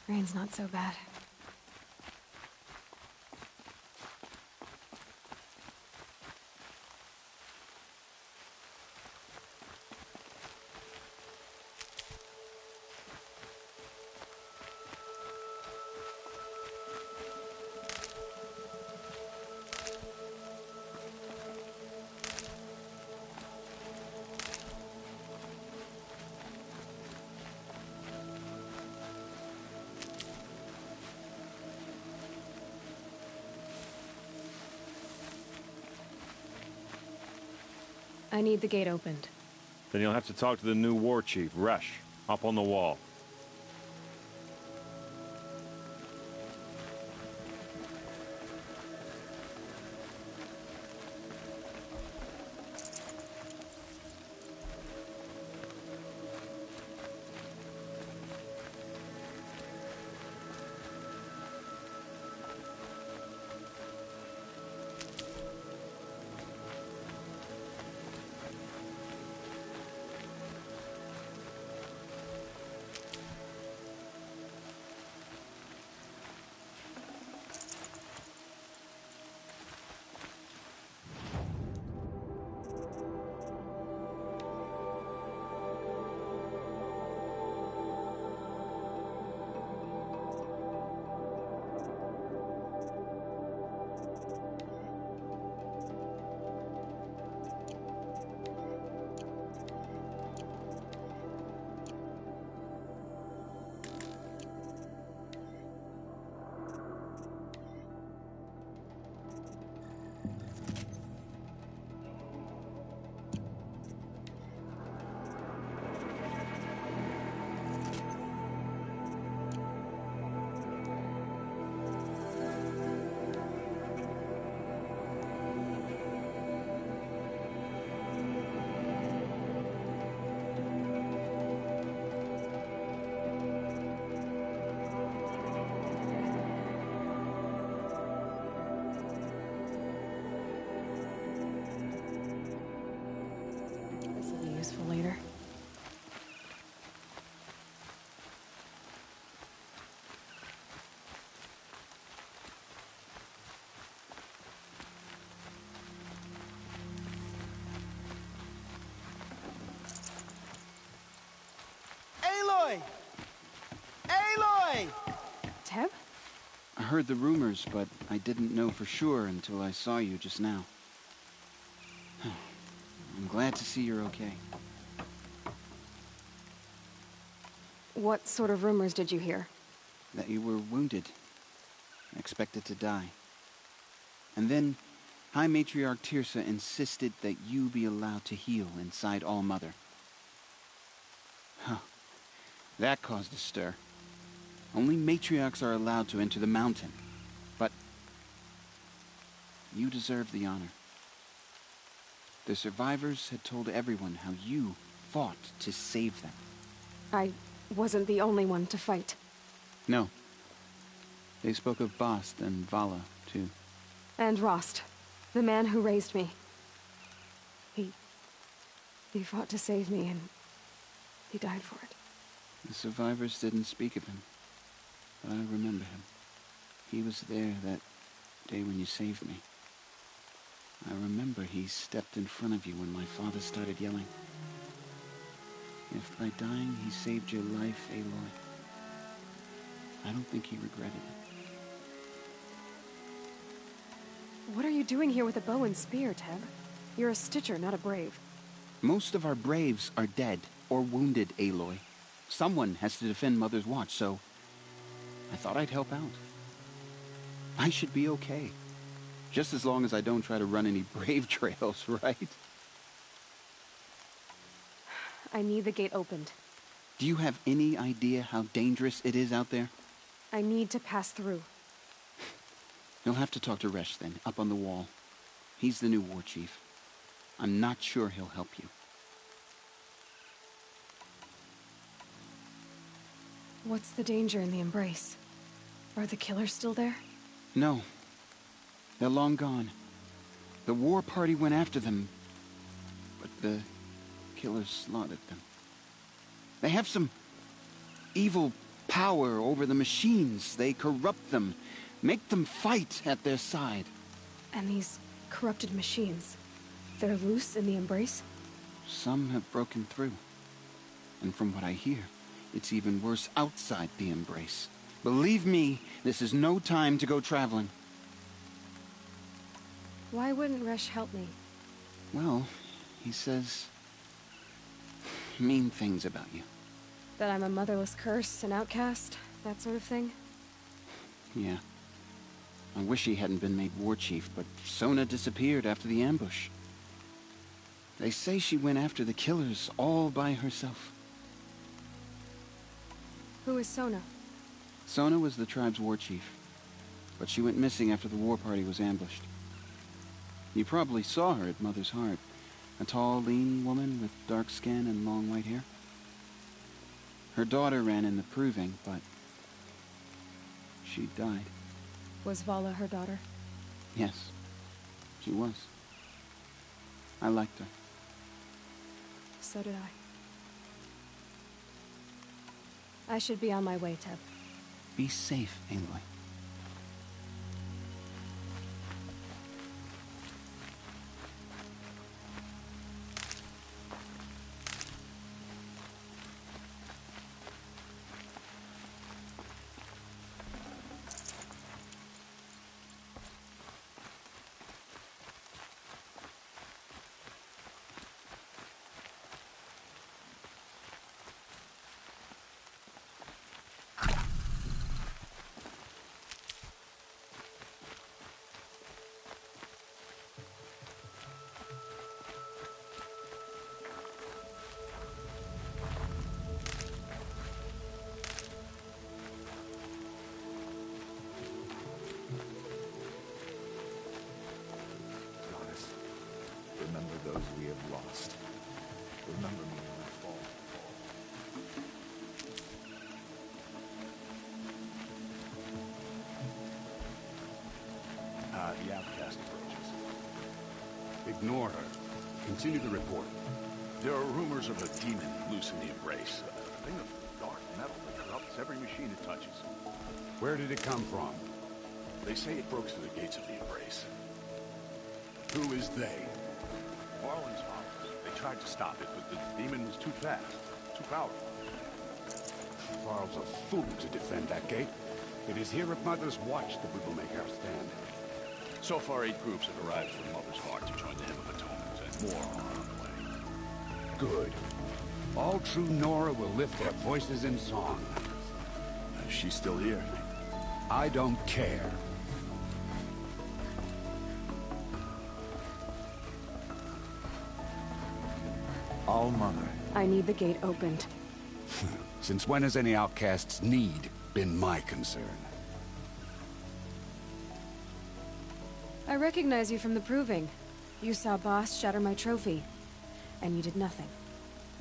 Rain's not so bad. I need the gate opened. Then you'll have to talk to the new war chief, Resh, up on the wall. Teb? I heard the rumors, but I didn't know for sure until I saw you just now. I'm glad to see you're okay. What sort of rumors did you hear? That you were wounded. Expected to die. And then, High Matriarch Teersa insisted that you be allowed to heal inside All-Mother. Huh. That caused a stir. Only matriarchs are allowed to enter the mountain. But you deserve the honor. The survivors had told everyone how you fought to save them. I wasn't the only one to fight. No. They spoke of Bast and Vala, too. And Rost, the man who raised me. He fought to save me, and he died for it. The survivors didn't speak of him, but I remember him. He was there that day when you saved me. I remember he stepped in front of you when my father started yelling. If by dying he saved your life, Aloy, I don't think he regretted it. What are you doing here with a bow and spear, Teb? You're a Stitcher, not a Brave. Most of our Braves are dead or wounded, Aloy. Someone has to defend Mother's Watch, so I thought I'd help out. I should be okay. Just as long as I don't try to run any Brave trails, right? I need the gate opened. Do you have any idea how dangerous it is out there? I need to pass through. You'll have to talk to Resh then, up on the wall. He's the new war chief. I'm not sure he'll help you. What's the danger in the Embrace? Are the killers still there? No. They're long gone. The war party went after them, but the killers slaughtered them. They have some evil power over the machines. They corrupt them, make them fight at their side. And these corrupted machines, they're loose in the Embrace? Some have broken through. And from what I hear, it's even worse outside the Embrace. Believe me, this is no time to go traveling. Why wouldn't Resh help me? Well, he says mean things about you. That I'm a motherless curse, an outcast, that sort of thing? Yeah. I wish he hadn't been made war chief, but Sona disappeared after the ambush. They say she went after the killers all by herself. Who is Sona? Sona was the tribe's war chief, but she went missing after the war party was ambushed. You probably saw her at Mother's Heart. A tall, lean woman with dark skin and long white hair. Her daughter ran in the proving, but she died. Was Vala her daughter? Yes, she was. I liked her. So did I. I should be on my way, Teb. Be safe, Aloy. Remember those we have lost. Remember me when I fall. The outcast approaches. Ignore her. Continue the report. There are rumors of a demon loose in the Embrace. A thing of dark metal that corrupts every machine it touches. Where did it come from? They say it broke through the gates of the Embrace. Who is they? Marlin's followers. They tried to stop it, but the demon was too fast, too powerful. Varl's a fool to defend that gate. It is here at Mother's Watch that we will make our stand. So far, 8 groups have arrived from Mother's Heart to join the Hymn of Atonement, and more are on the way. Good. All true Nora will lift their voices in song. She's still here. I don't care. All-Mother. I need the gate opened. Since when has any outcast's need been my concern? I recognize you from the Proving. You saw Boss shatter my trophy, and you did nothing.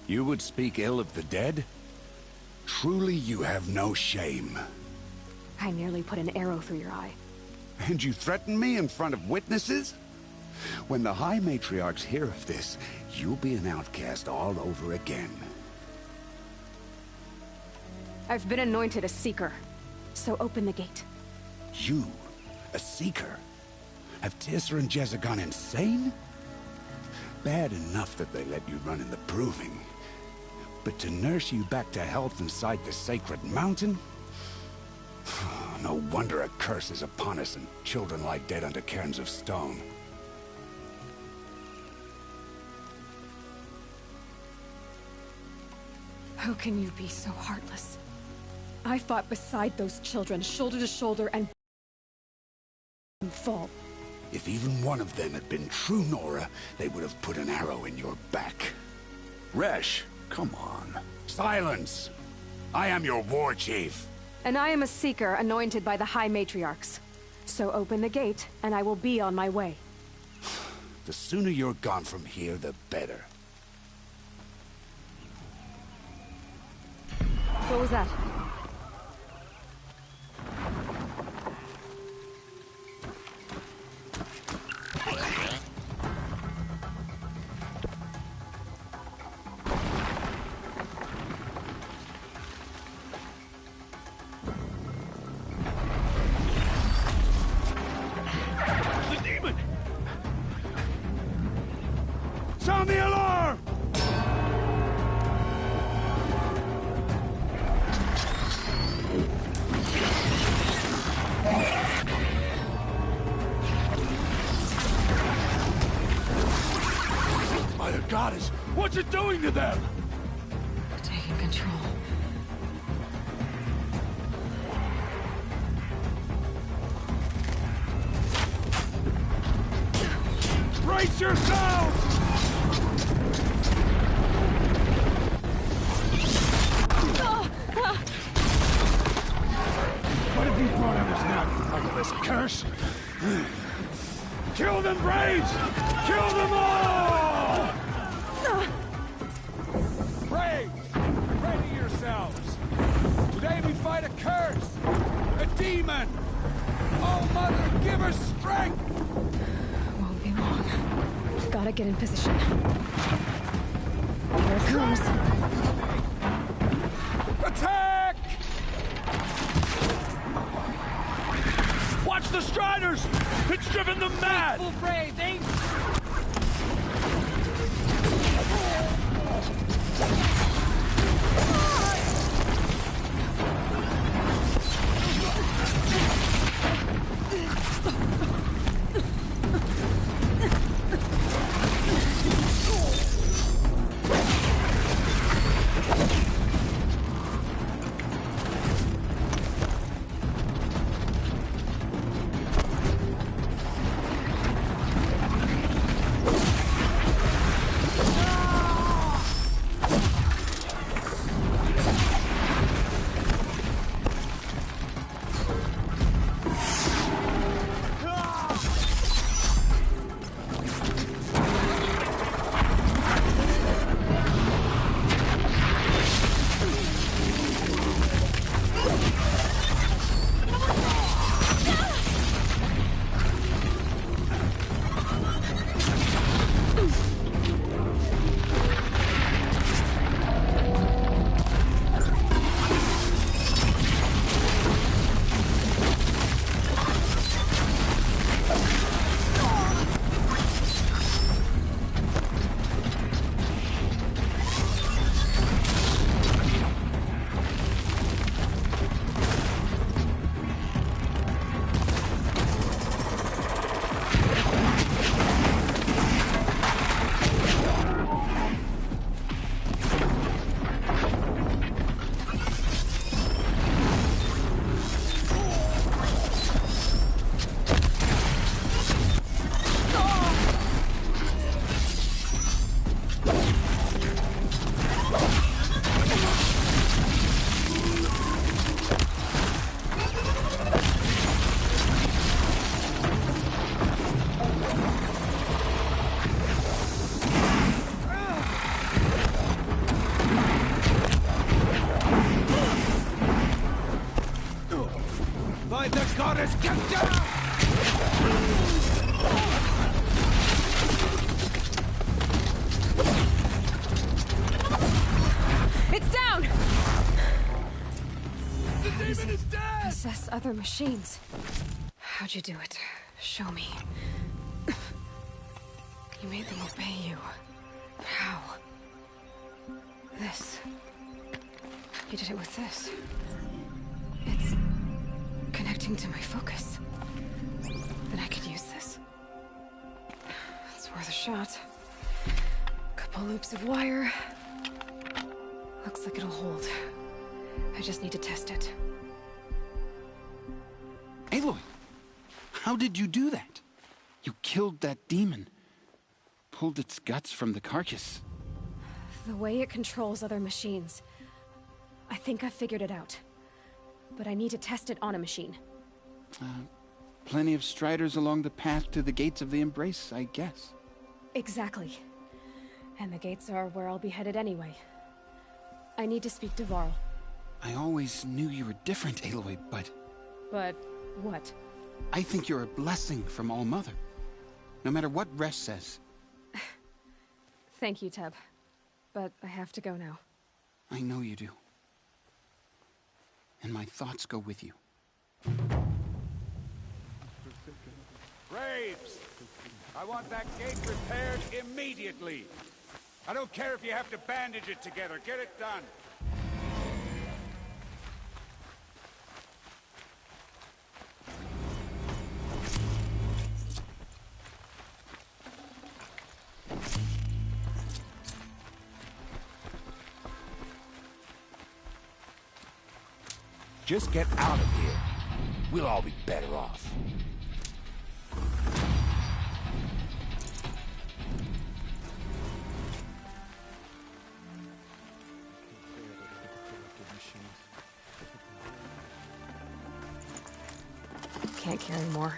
You would speak ill of the dead? Truly you have no shame. I nearly put an arrow through your eye. And you threaten me in front of witnesses? When the High Matriarchs hear of this, you'll be an outcast all over again. I've been anointed a Seeker, so open the gate. You? A Seeker? Have Teersa and Jezza gone insane? Bad enough that they let you run in the Proving. But to nurse you back to health inside the Sacred Mountain? No wonder a curse is upon us and children lie dead under cairns of stone. How can you be so heartless? I fought beside those children, shoulder to shoulder, and fall. If even one of them had been true Nora, they would have put an arrow in your back. Resh, come on. Silence! I am your war chief. And I am a Seeker anointed by the High Matriarchs. So open the gate, and I will be on my way. The sooner you're gone from here, the better. What was that? The demon! Sound the alarm! By the goddess, what's it doing to them? Taking control. Brace yourselves! What have you brought on us now, you motherless curse? Kill them, Braves! Kill them all! Braves, ready yourselves. Today we fight a curse, a demon. Oh, Mother, give her strength! Won't be long. Gotta get in position. Here it comes. Attack! Watch the Striders! It's driven them mad! Faithful brave, aim! By the goddess, get down! It's down! The demon is dead! Possess other machines. How'd you do it? Show me. You made them obey you. How? This. You did it with this. It's connecting to my focus. Then I could use this. It's worth a shot. Couple loops of wire. Looks like it'll hold. I just need to test it. Aloy, how did you do that? You killed that demon. Pulled its guts from the carcass. The way it controls other machines. I think I figured it out. But I need to test it on a machine. Plenty of striders along the path to the gates of the Embrace, I guess. Exactly. And the gates are where I'll be headed anyway. I need to speak to Varl. I always knew you were different, Aloy, but... But what? I think you're a blessing from All Mother. No matter what Resh says. Thank you, Teb. But I have to go now. I know you do. And my thoughts go with you. Graves! I want that gate repaired immediately. I don't care if you have to bandage it together. Get it done. Just get out of here. We'll all be better off. Can't carry more.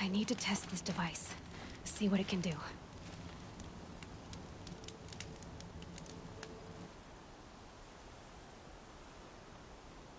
I need to test this device. See what it can do.